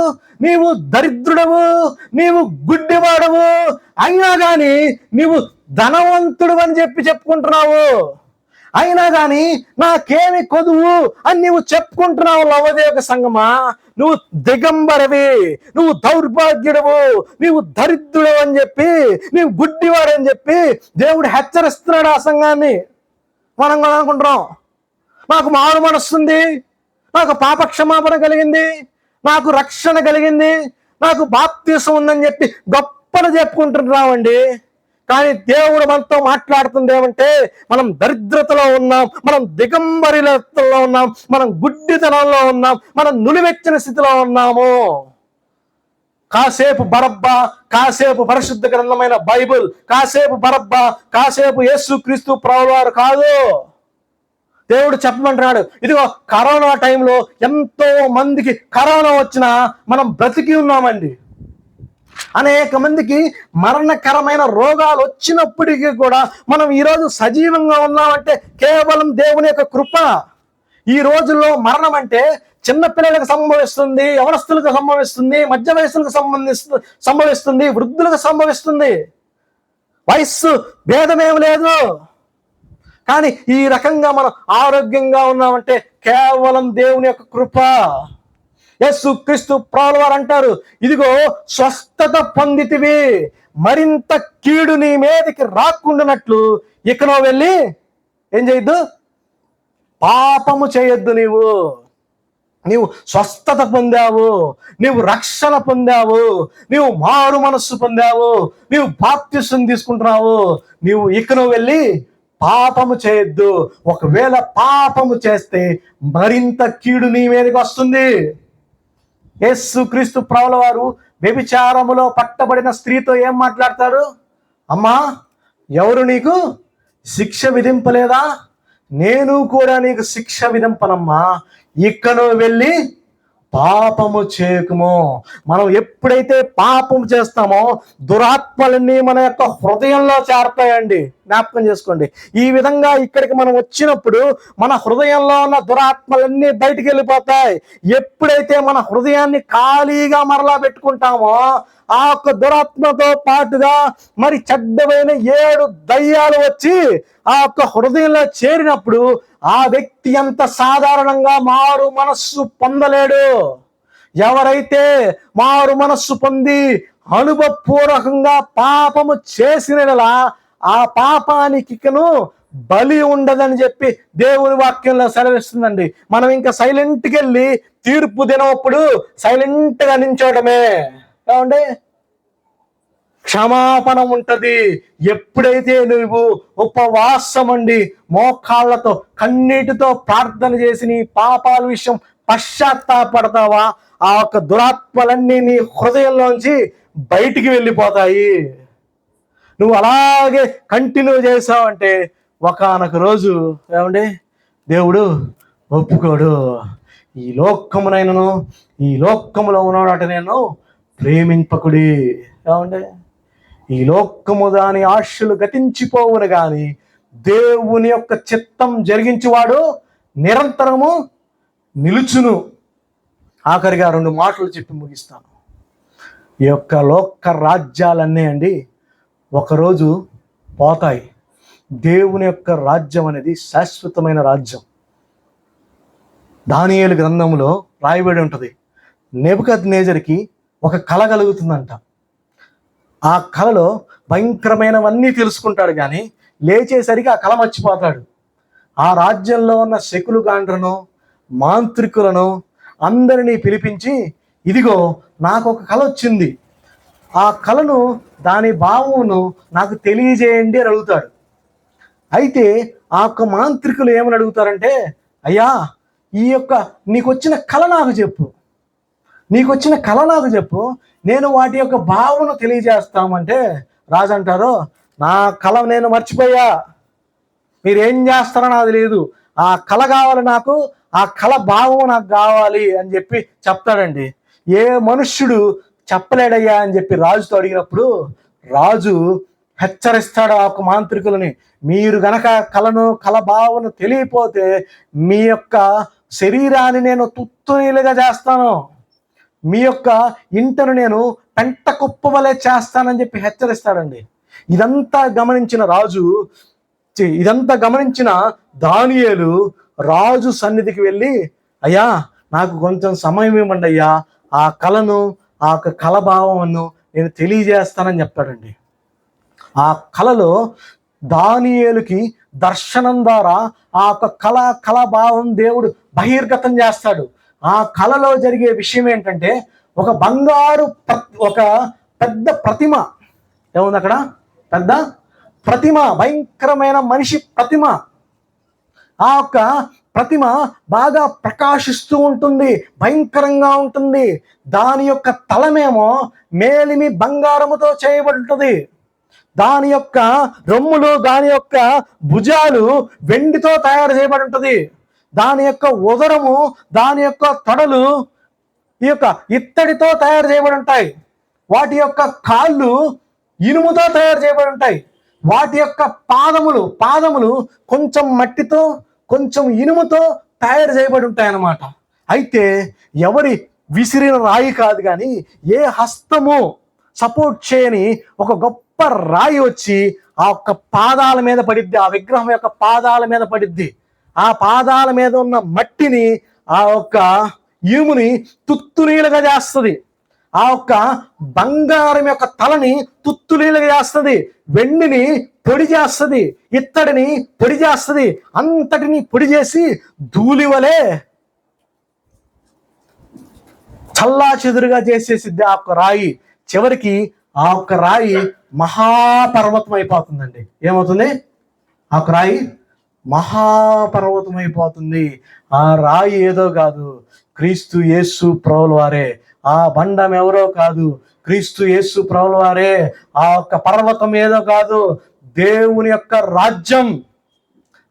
నీవు దరిద్రుడవు, నీవు గుడ్డివాడవు, అయినా కానీ నీవు ధనవంతుడు అని చెప్పి చెప్పుకుంటున్నావు. అయినా కానీ నాకేమి కొదువు అని నువ్వు చెప్పుకుంటున్నావు. లవోదికయ సంఘమా, నువ్వు దిగంబరవి, నువ్వు దౌర్భాగ్యుడవు, నీవు దరిద్రుడు అని చెప్పి, నీవు గుడ్డివాడు అని చెప్పి దేవుడు హెచ్చరిస్తున్నాడు ఆ సంఘాన్ని. మనం కూడా అనుకుంటున్నాం, నాకు మారు మనస్సుంది, నాకు పాప క్షమాపణ కలిగింది, నాకు రక్షణ కలిగింది, నాకు బాప్తీసం ఉందని చెప్పి గొప్పలు చెప్పుకుంటున్నామండి. కానీ దేవుడు మనతో మాట్లాడుతుంది ఏమంటే, మనం దరిద్రతలో ఉన్నాం, మనం దిగంబరిలో ఉన్నాం, మనం గుడ్డితనంలో ఉన్నాం, మనం నులివెచ్చని స్థితిలో ఉన్నాము. కాసేపు బరబ్బా, కాసేపు పరిశుద్ధ గ్రంథమైన బైబిల్, కాసేపు బరబ్బా, కాసేపు యేసుక్రీస్తు ప్రభువారు కాదు. దేవుడు చెప్పమంటున్నాడు, ఇదిగో కరోనా టైంలో ఎంతో మందికి కరోనా వచ్చినా మనం బ్రతికి ఉన్నామండి. అనేక మందికి మరణకరమైన రోగాలు వచ్చినప్పటికీ కూడా మనం ఈరోజు సజీవంగా ఉన్నామంటే కేవలం దేవుని యొక్క కృప. ఈ రోజుల్లో మరణం అంటే చిన్నపిల్లలకు సంభవిస్తుంది, యవనస్తులకు సంభవిస్తుంది, మధ్య వయస్సులకు సంభవిస్తుంది, వృద్ధులకు సంభవిస్తుంది. వయస్సు భేదమేమి లేదు. కానీ ఈ రకంగా మనం ఆరోగ్యంగా ఉన్నామంటే కేవలం దేవుని యొక్క కృప. యేసుక్రీస్తు ప్రభువారు అంటారు, ఇదిగో స్వస్థత పొందితివి, మరింత కీడు నీ మీదకి రాకుండానట్లు ఇకనో వెళ్ళి ఏం చేయొద్దు? పాపము చేయొద్దు. నీవు స్వస్థత పొందావు, నీవు రక్షణ పొందావు, నీవు మారు మనస్సు పొందావు, నీవు బాప్తిసం తీసుకుంటున్నావు, నీవు ఇకనో వెళ్ళి పాపము చేయొద్దు. ఒకవేళ పాపము చేస్తే మరింత కీడు నీ మీదకి వస్తుంది. యేసుక్రీస్తు ప్రభువారు వ్యభిచారములో పట్టబడిన స్త్రీతో ఏం మాట్లాడతారు? అమ్మా, ఎవరు నీకు శిక్ష విధింపలేదా? నేను కూడా నీకు శిక్ష విధింపనమ్మా, ఇకను వెళ్ళి పాపము చేయకుము. మనం ఎప్పుడైతే పాపము చేస్తామో దురాత్మలన్నీ మన యొక్క హృదయంలో చేరతాయండి. జ్ఞాపకం చేసుకోండి. ఈ విధంగా ఇక్కడికి మనం వచ్చినప్పుడు మన హృదయంలో ఉన్న దురాత్మలన్నీ బయటికి వెళ్ళిపోతాయి. ఎప్పుడైతే మన హృదయాన్ని ఖాళీగా మరలా పెట్టుకుంటామో ఆ యొక్క దురాత్మతో పాటుగా మరి చెడ్డమైన 7 దయ్యాలు వచ్చి ఆ యొక్క హృదయంలో చేరినప్పుడు ఆ వ్యక్తి అంత సాధారణంగా మారు మనస్సు పొందలేడు. ఎవరైతే మారు మనస్సు పొంది అనుభవపూర్వకంగా పాపము చేసినలా ఆ పాపానికిను బలి ఉండదని చెప్పి దేవుని వాక్యంలో సెలవిస్తుందండి. మనం ఇంకా సైలెంట్కి వెళ్ళి తీర్పు దినప్పుడు సైలెంట్గా నించోవడమే. ఏమండి, క్షమాపణ ఉంటది. ఎప్పుడైతే నువ్వు ఉపవాసం అండి మోకాళ్ళతో కన్నీటితో ప్రార్థన చేసి నీ పాపాల విషయం పశ్చాత్తాపడతావా, ఆ యొక్క దురాత్మలన్నీ నీ హృదయంలోంచి బయటికి వెళ్ళిపోతాయి. నువ్వు అలాగే కంటిన్యూ చేసావంటే ఒకానొక రోజు ఏమండి దేవుడు ఒప్పుకోడు. ఈ లోకమునైనను ఈ లోకములో ఉన్నాడట నేను ప్రేమింపకుడి. ఏమండి, ఈ లోకము దాని ఆశలు గతించిపోవును గాని దేవుని యొక్క చిత్తం జరిగించేవాడు నిరంతరము నిలుచును. ఆఖరిగా 2 మాటలు చెప్పి ముగిస్తాను. ఈ యొక్క లోక రాజ్యాలన్నీ అండి ఒకరోజు పోతాయి. దేవుని యొక్క రాజ్యం అనేది శాశ్వతమైన రాజ్యం. దానియేలు గ్రంథంలో రాయబడి ఉంటుంది, నెబుకద్నెజరుకి ఒక కళ కలుగుతుందంట. ఆ కళలో భయంకరమైనవన్నీ తెలుసుకుంటాడు, కానీ లేచేసరికి ఆ కళ మర్చిపోతాడు. ఆ రాజ్యంలో ఉన్న శకులు గాండ్రను మాంత్రికులను అందరినీ పిలిపించి, ఇదిగో నాకు ఒక కళ వచ్చింది, ఆ కళను దాని భావమును నాకు తెలియజేయండి అని అడుగుతాడు. అయితే ఆ యొక్క మాంత్రికులు ఏమని అడుగుతారంటే, అయ్యా ఈ యొక్క నీకు వచ్చిన కళ నాకు చెప్పు, నీకు వచ్చిన కళ నాకు చెప్పు, నేను వాటి యొక్క భావన తెలియజేస్తామంటే రాజు అంటారు, నా కళ నేను మర్చిపోయా, మీరేం చేస్తారో నాకు తెలియదు, ఆ కళ కావాలి నాకు, ఆ కళ భావం నాకు కావాలి అని చెప్పి చెప్తాడండి. ఏ మనుష్యుడు చెప్పలేడయ్యా అని చెప్పి రాజుతో అడిగినప్పుడు రాజు హెచ్చరిస్తాడు ఆ యొక్క మాంత్రికులని, మీరు గనక కళ భావన తెలియపోతే మీ యొక్క శరీరాన్ని నేను తుత్తునీలుగా చేస్తాను, మీ యొక్క ఇంటను నేను పెంట కుప్ప వలె చేస్తానని చెప్పి హెచ్చరిస్తాడండి. ఇదంతా గమనించిన దానియేలు రాజు సన్నిధికి వెళ్ళి, అయ్యా నాకు కొంచెం సమయం ఇవ్వండి అయ్యా, ఆ కళను ఆ యొక్క కళభావమును నేను తెలియజేస్తానని చెప్తాడండి. ఆ కళలో దానియేలుకి దర్శనం ద్వారా ఆ యొక్క కళాభావం దేవుడు బహిర్గతం చేస్తాడు. ఆ కళలో జరిగే విషయం ఏంటంటే, ఒక బంగారు ఒక పెద్ద ప్రతిమ ఏముంది అక్కడ, పెద్ద ప్రతిమ, భయంకరమైన మనిషి ప్రతిమ. ఆ యొక్క ప్రతిమ బాగా ప్రకాశిస్తూ ఉంటుంది, భయంకరంగా ఉంటుంది. దాని యొక్క తలమేమో మేలిమి బంగారముతో చేయబడి ఉంటుంది, దాని యొక్క రొమ్ములు దాని యొక్క భుజాలు వెండితో తయారు చేయబడి ఉంటుంది, దాని యొక్క ఉదరము దాని యొక్క తొడలు ఈ యొక్క ఇత్తడితో తయారు చేయబడి ఉంటాయి, వాటి యొక్క కాళ్ళు ఇనుముతో తయారు చేయబడి ఉంటాయి, వాటి యొక్క పాదములు కొంచెం మట్టితో కొంచెం ఇనుముతో తయారు చేయబడి ఉంటాయి అన్నమాట. అయితే ఎవరి విసిరిన రాయి కాదు, కానీ ఏ హస్తము సపోర్ట్ చేయని ఒక గొప్ప రాయి వచ్చి ఆ యొక్క పాదాల మీద పడిద్ది, ఆ విగ్రహం యొక్క పాదాల మీద పడిద్ది. ఆ పాదాల మీద ఉన్న మట్టిని ఆ యొక్క ఇనుముని తుత్తునీలుగా చేస్తుంది, ఆ యొక్క బంగారం యొక్క తలని తుత్తులీలుగా చేస్తుంది, వెండిని పొడి చేస్తుంది, ఇత్తడిని పొడి చేస్తుంది, అంతటిని పొడి చేసి ధూళి వలె చల్లా చెదురుగా చేసేసిద్ది ఆ యొక్క రాయి. చివరికి ఆ యొక్క రాయి మహాపర్వతం అయిపోతుందండి. ఏమవుతుంది? ఆ యొక్క రాయి మహాపర్వతం అయిపోతుంది. ఆ రాయి ఏదో కాదు, క్రీస్తు యేసు ప్రభుల వారే. ఆ బండం ఎవరో కాదు, క్రీస్తు యేసు ప్రభుల వారే. ఆ యొక్క పర్వతం ఏదో కాదు, దేవుని యొక్క రాజ్యం.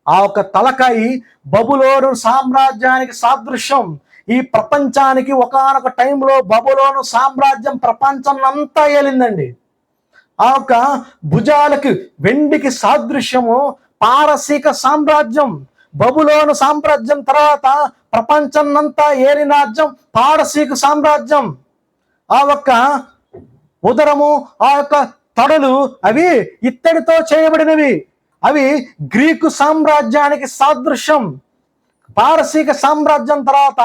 ఆ యొక్క తలకాయి బబులోను సామ్రాజ్యానికి సాదృశ్యం. ఈ ప్రపంచానికి ఒకానొక టైంలో బబులోను సామ్రాజ్యం ప్రపంచం అంతా ఏలిందండి. ఆ యొక్క భుజాలకు వెండికి సాదృశ్యము పారసీక సామ్రాజ్యం. బబులోను సామ్రాజ్యం తర్వాత ప్రపంచాన్నంతా ఏలిన రాజ్యం పారసీక సామ్రాజ్యం. ఆ యొక్క ఉదరము, ఆ యొక్క తొడలు అవి ఇత్తడితో చేయబడినవి. అవి గ్రీకు సామ్రాజ్యానికి సాదృశ్యం. పారసీక సామ్రాజ్యం తర్వాత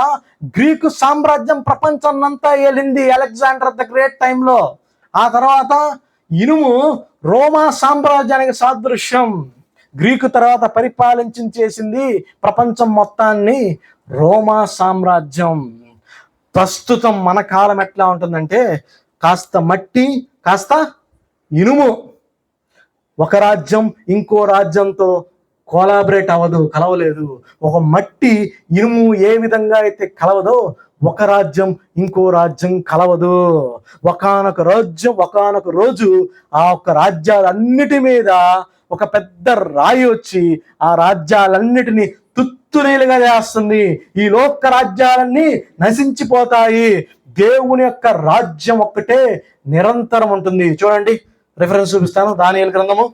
గ్రీకు సామ్రాజ్యం ప్రపంచాన్నంతా ఏలింది అలెగ్జాండర్ ద గ్రేట్ టైంలో. ఆ తర్వాత ఇనుము రోమా సామ్రాజ్యానికి సాదృశ్యం. గ్రీకు తర్వాత చేసింది ప్రపంచం మొత్తాన్ని రోమా సామ్రాజ్యం. ప్రస్తుతం మన కాలం ఎట్లా ఉంటుందంటే కాస్త మట్టి కాస్త ఇనుము. ఒక రాజ్యం ఇంకో రాజ్యంతో కోలాబరేట్ అవ్వదు, కలవలేదు. ఒక మట్టి ఇనుము ఏ విధంగా అయితే కలవదో ఒక రాజ్యం ఇంకో రాజ్యం కలవదు. ఒకానొక రోజు ఆ ఒక్క రాజ్యాలన్నిటి మీద ఒక పెద్ద రాయి వచ్చి ఆ రాజ్యాలన్నిటినీ తుత్తునీలుగా చేస్తుంది. ఈ లోక రాజ్యాలన్నీ నశించిపోతాయి. దేవుని యొక్క రాజ్యం ఒక్కటే నిరంతరం ఉంటుంది. చూడండి, రిఫరెన్స్ చూపిస్తాను. దానియేలు గ్రంథము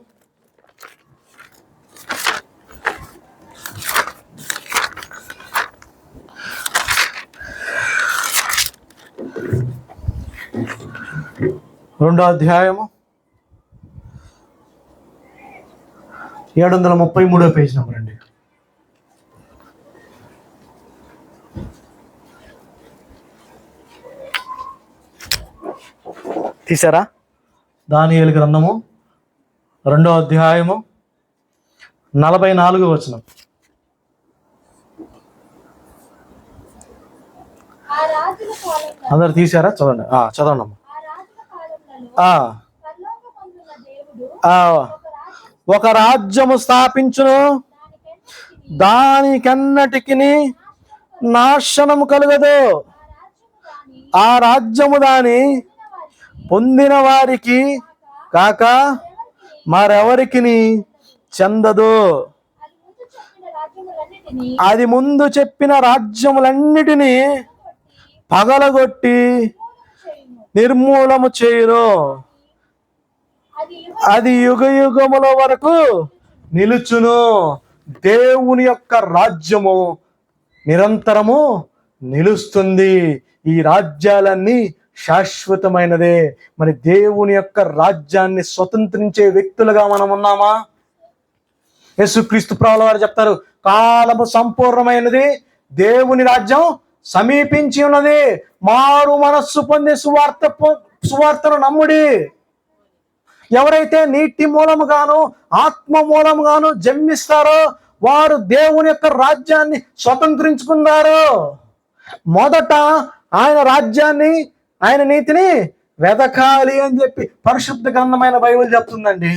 2వ అధ్యాయము 733వ పేజ్ నెంబర్ అండి. తీసారా? దానియేలు గ్రంథము 2వ అధ్యాయము 44వ వచనం. అందరు తీసారా? చదవండి, చదవండి అమ్మ. ఒక రాజ్యము స్థాపించును, దానికన్నటికి నాశనము కలుగదు. ఆ రాజ్యము దాని పొందిన వారికి కాక మరెవరికి చెందదు. అది ముందు చెప్పిన రాజ్యములన్నిటినీ పగలగొట్టి నిర్మూలము చేయును. అది యుగ యుగముల వరకు నిలుచును. దేవుని యొక్క రాజ్యము నిరంతరము నిలుస్తుంది. ఈ రాజ్యాలన్నీ శాశ్వతమైనదే. మరి దేవుని యొక్క రాజ్యాన్ని స్వతంత్రించే వ్యక్తులుగా మనం ఉన్నామా? యేసుక్రీస్తు ప్రభువు వారు చెప్తారు, కాలము సంపూర్ణమైనది, దేవుని రాజ్యం సమీపించి ఉన్నది. మారు మనస్సు పొంది సువార్తను నమ్ముడి. ఎవరైతే నీటి మూలముగాను ఆత్మ మూలముగాను జన్మిస్తారో వారు దేవుని యొక్క రాజ్యాన్ని స్వతంత్రించుకున్నారు. మొదట ఆయన రాజ్యాన్ని, ఆయన నీతిని వెదకాలి అని చెప్పి పరిశుద్ధ గ్రంథమైన బైబిల్ చెప్తుందండి.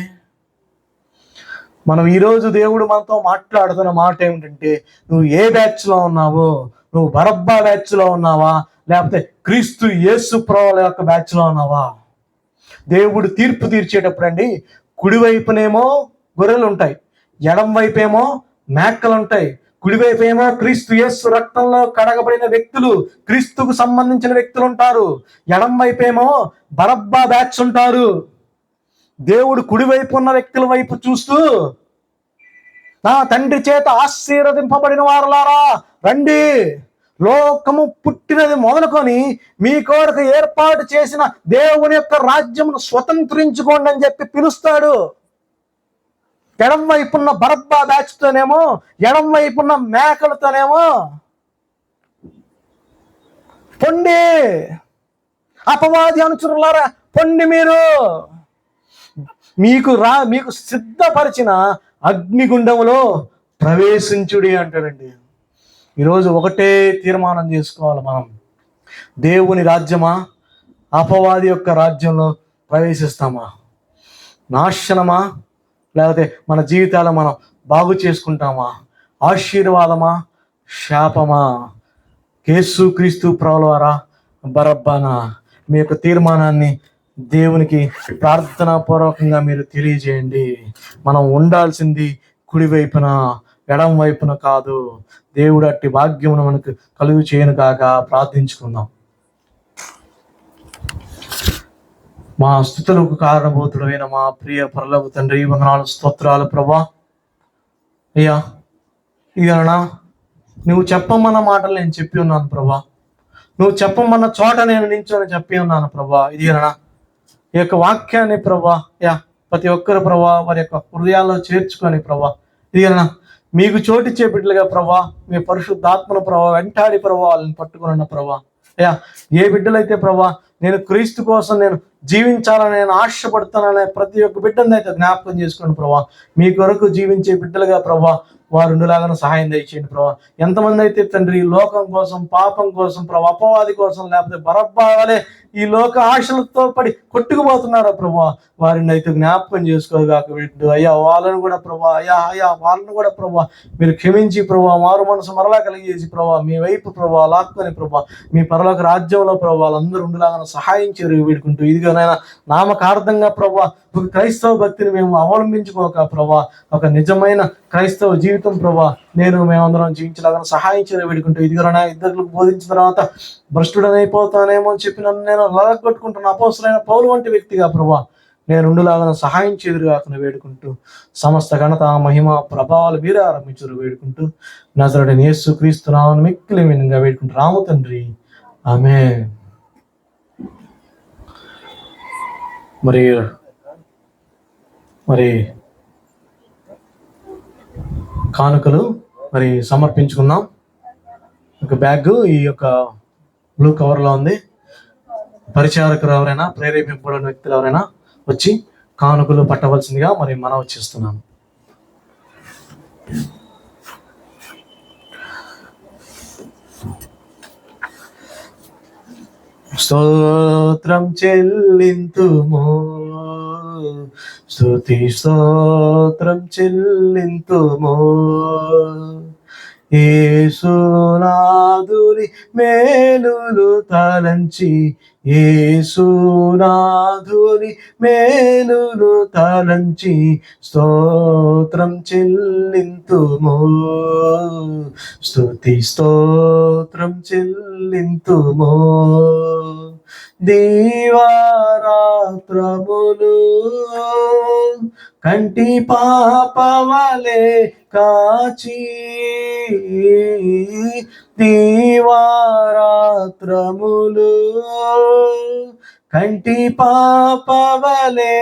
మనం ఈరోజు దేవుడు మనతో మాట్లాడుతున్న మాట ఏమిటంటే, నువ్వు ఏ బ్యాచ్లో ఉన్నావు? నువ్వు బరబ్బా బ్యాచ్లో ఉన్నావా, లేకపోతే క్రీస్తు యేసు ప్రభువుల యొక్క బ్యాచ్లో ఉన్నావా? దేవుడు తీర్పు తీర్చేటప్పుడు అండి, కుడివైపునేమో గొర్రెలు ఉంటాయి, ఎడం వైపేమో మేకలు ఉంటాయి. కుడివైపు ఏమో క్రీస్తు యేసు రక్తంలో కడగబడిన వ్యక్తులు, క్రీస్తుకు సంబంధించిన వ్యక్తులు ఉంటారు. ఎడం వైపేమో బరబ్బా బ్యాచ్ ఉంటారు. దేవుడు కుడివైపు ఉన్న వ్యక్తుల వైపు చూస్తూ, నా తండ్రి చేత ఆశీర్వదింపబడిన వారులారా రండి, లోకము పుట్టినది మొదలుకొని మీ కొరకు ఏర్పాటు చేసిన దేవుని యొక్క రాజ్యమును స్వతంత్రించుకోండి అని చెప్పి పిలుస్తాడు. ఎడం వైపున్న బరబ్బా బ్యాచ్తోనేమో, ఎడం వైపున్న మేకలతోనేమో పొండి, అపవాది అనుచరులారా పొండి, మీకు సిద్ధపరిచిన అగ్నిగుండములో ప్రవేశించుడి అంటాడండి. ఈరోజు ఒకటే తీర్మానం చేసుకోవాలి మనం, దేవుని రాజ్యమా అపవాది యొక్క రాజ్యంలో ప్రవేశిస్తామా? నాశనమా లేకపోతే మన జీవితాలు మనం బాగు చేసుకుంటామా? ఆశీర్వాదమా శాపమా? యేసుక్రీస్తు ప్రభువుల వారా బరబ్బానా? మీ యొక్క తీర్మానాన్ని దేవునికి ప్రార్థనాపూర్వకంగా మీరు తెలియజేయండి. మనం ఉండాల్సింది కుడివైపున, ఎడం వైపున కాదు. దేవుడు అట్టి భాగ్యమును మనకు కలుగు చేయను కాక ప్రార్థించుకుందాం. మా స్తుతులకు కారణభూతుడైన మా ప్రియ పరలోక తండ్రి, వందనాలు, స్తోత్రాలు ప్రభా. అయ్యా, ఇదనా నువ్వు చెప్పమన్న మాటలు నేను చెప్పి ఉన్నాను ప్రభా. నువ్వు చెప్పమన్న చోట నేను నించొని చెప్పి ఉన్నాను ప్రభా. ఇదిగనా ఈ యొక్క వాక్యాన్ని ప్రభా, యా ప్రతి ఒక్కరు ప్రభా వారి యొక్క హృదయాల్లో చేర్చుకొని ప్రభా, ఇదిగనా మీకు చోటిచ్చే బిడ్డలుగా ప్రభా, మీ పరిశుద్ధాత్మను ప్రభా వెంటాడి ప్రభా వాళ్ళని పట్టుకున్న ప్రభా. అయ్యా, ఏ బిడ్డలైతే ప్రభా నేను క్రీస్తు కోసం నేను జీవించాలని నేను ఆశపడుతాననే ప్రతి ఒక్క బిడ్డని అయితే జ్ఞాపకం చేసుకోండి ప్రభా. మీ కొరకు జీవించే బిడ్డలుగా ప్రభా వారు ఉండేలాగా సహాయం దయచేయండి ప్రభా. ఎంతమంది అయితే తండ్రి లోకం కోసం, పాపం కోసం ప్రభా, అపవాది కోసం, లేకపోతే బరబ్బాలే ఈ లోక ఆశలతో పడి కొట్టుకుపోతున్నారా ప్రభా, వారిని అయితే జ్ఞాపకం చేసుకోగాక వీళ్ళు. అయ్యా వాళ్ళను కూడా ప్రభా, అయ్యా వాళ్ళను కూడా ప్రభా మీరు క్షమించి ప్రభా మారు మనసు మరలా కలిగేసి ప్రభా మీ వైపు ప్రభా లాక్కొని ప్రభా మీ పరలోక రాజ్యంలో ప్రభా వాళ్ళందరూ ఉండేలాగా సహాయం చేరు వీడుకుంటూ, ఇదిగోనైనా నామకార్థంగా ప్రభా ఒక క్రైస్తవ భక్తిని మేము అవలంబించుకోక ప్రభా ఒక నిజమైన క్రైస్తవ జీవితం ప్రభా మేమందరం జీవించలాగా సహాయం చేయ వేడుకుంటూ, ఇదిగోనైనా ఇద్దరికి బోధించిన తర్వాత భ్రష్టుడనైపోతానేమో అని చెప్పి నన్ను నేను లగగొట్టుకుంటున్న అపోస్తలుడైన పౌలు వంటి వ్యక్తిగా ప్రభా నేను ఉండులాగా సహాయం చేదురుగాక వేడుకుంటూ, సమస్త ఘనత, మహిమ, ప్రభావాలు మీరే ఆరంభించరు వేడుకుంటూ, నజరేయుడైన యేసుక్రీస్తు నామమున మిక్కిలి వినయంగా వేడుకుంటూ రాము తండ్రి, ఆమేన్. మరి కానుకలు సమర్పించుకుందాం. ఒక బ్యాగ్ ఈ యొక్క బ్లూ కవర్లో ఉంది. పరిచారకులు ఎవరైనా, ప్రేరేపింపబడిన వ్యక్తులు ఎవరైనా వచ్చి కానుకలు పట్టవలసిందిగా మనవి చేస్తున్నాము. స్తోత్రం చెల్లింతుము, స్తుతి స్తోత్రం చెల్లింతుము, యేసునాథుని మేలులు తలంచి, యేసునాథుని మేలులు తలంచి స్తోత్రం చెల్లింతుము, స్తుతి స్తోత్రం చెల్లింతుము. దీవారాత్రములు కంటి పాపవలే కాచి, దీవారాత్రములు కంటి పాపవలే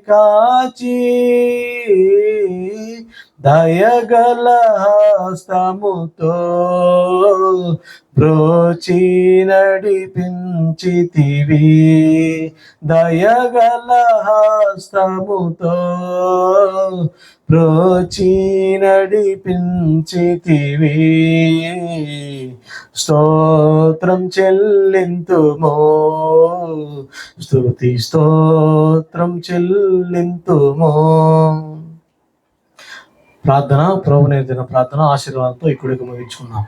కాచి, దయగల హస్తముతో బ్రోచి నడిపించితివి, దయగల హస్తముతో బ్రోచి నడిపించితివి, స్తోత్రం చెల్లింతుము, స్తుతి స్తోత్రం చెల్లింతుము. ప్రార్థన, ప్రభు నేర్పిన ప్రార్థన ఆశీర్వాదంతో ఇక్కడికి ముగించుకున్నాం.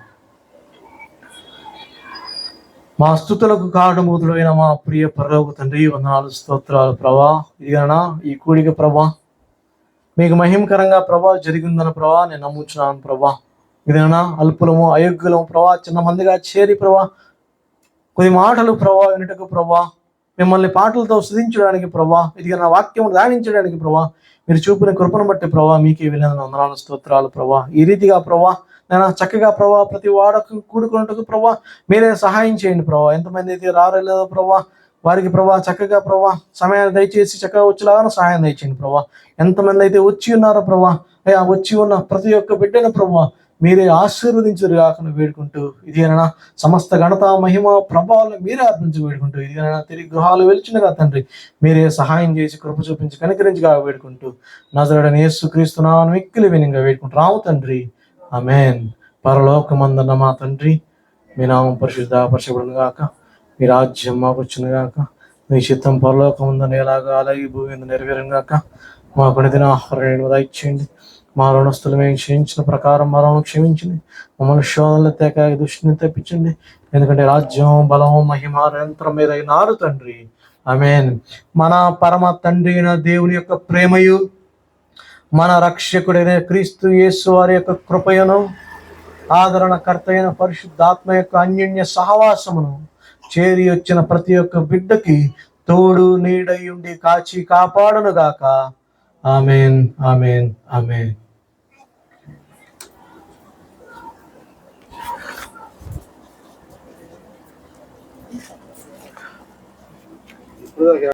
మా స్తుతులకు కారణభూతుడైన మా ప్రియ పరలోక తండ్రి, వందనాలు, స్తోత్రాలు ప్రభా. ఇదిగనా ఈ కూడిక ప్రభా మీకు మహిమకరంగా ప్రభా జరిగిందన్న ప్రభా నేను నమ్ముచున్నాను ప్రభా. ఇదేనా అల్పులము, అయోగ్యులము ప్రభా చిన్న మందిగా చేరి ప్రభా కొద్ది మాటలు ప్రభా వినుటకు ప్రభా, మిమ్మల్ని పాటలతో స్తుతించడానికి ప్రభా, ఇదిగనా వాక్యం ధ్యానించడానికి ప్రభా మీరు చూపిన కృపను బట్టి ప్రభా మీకే విలువైన వందనాలు, స్తోత్రాలు ప్రభా. ఈ రీతిగా ప్రభా నేను చక్కగా ప్రభా ప్రతి వాడకు కూడుకున్నట్టుకు ప్రభా మీరే సహాయం చేయండి ప్రభా. ఎంతమంది అయితే రాలేదో ప్రభా వారికి ప్రభా చక్కగా ప్రభా సమయాన్ని దయచేసి చక్కగా వచ్చేలాగా సహాయం దయచేయండి ప్రభా. ఎంతమంది అయితే వచ్చి ఉన్నారో ప్రభా, వచ్చి ఉన్న ప్రతి ఒక్క బిడ్డను ప్రభా మీరే ఆశీర్వదించరు కాకుండా వేడుకుంటూ, ఇదేనా సమస్త ఘనత, మహిమ, ప్రభావాలను మీరే అర్పించి వేడుకుంటూ, ఇదేనా తిరిగి గృహాలు వెలిచినగా తండ్రి మీరే సహాయం చేసి కృప చూపించి కనికరించిగా వేడుకుంటూ, నజరేయుడైన యేసుక్రీస్తు నామమున మిక్కిలి వినయంగా వేడుకుంటూ రాము తండ్రి, ఆమేన్. పరలోకమందున్న మా తండ్రి, మీ నామం పరిశుద్ధపరచబడును గాక, మీ రాజ్యం మాకు వచ్చును గాక, మీ చిత్తం పరలోకమందున ఎలాగా అలాగే భూమి మీద నెరవేరును గాక. మా కొనిదిన ఆహారం దయచేయండి, మా రుణస్తులు మేము క్షమించిన ప్రకారం మరొకను క్షమించండి, మమ్మల్ని శోధనలు తేక దుష్టిని తప్పించండి, ఎందుకంటే రాజ్యం, బలం, మహిమ నిరంతరం మీరైనారు తండ్రి, ఆమేన్. మన పరమ తండ్రి అయిన దేవుని యొక్క ప్రేమయు, మన రక్షకుడైన క్రీస్తు యేసు వారి యొక్క కృపయను, ఆదరణకర్త అయిన పరిశుద్ధాత్మ యొక్క అన్యోన్య సహవాసమును చేరి వచ్చిన ప్రతి ఒక్క బిడ్డకి తోడు నీడయుండి కాచి కాపాడును గాక. Amen, amen, amen.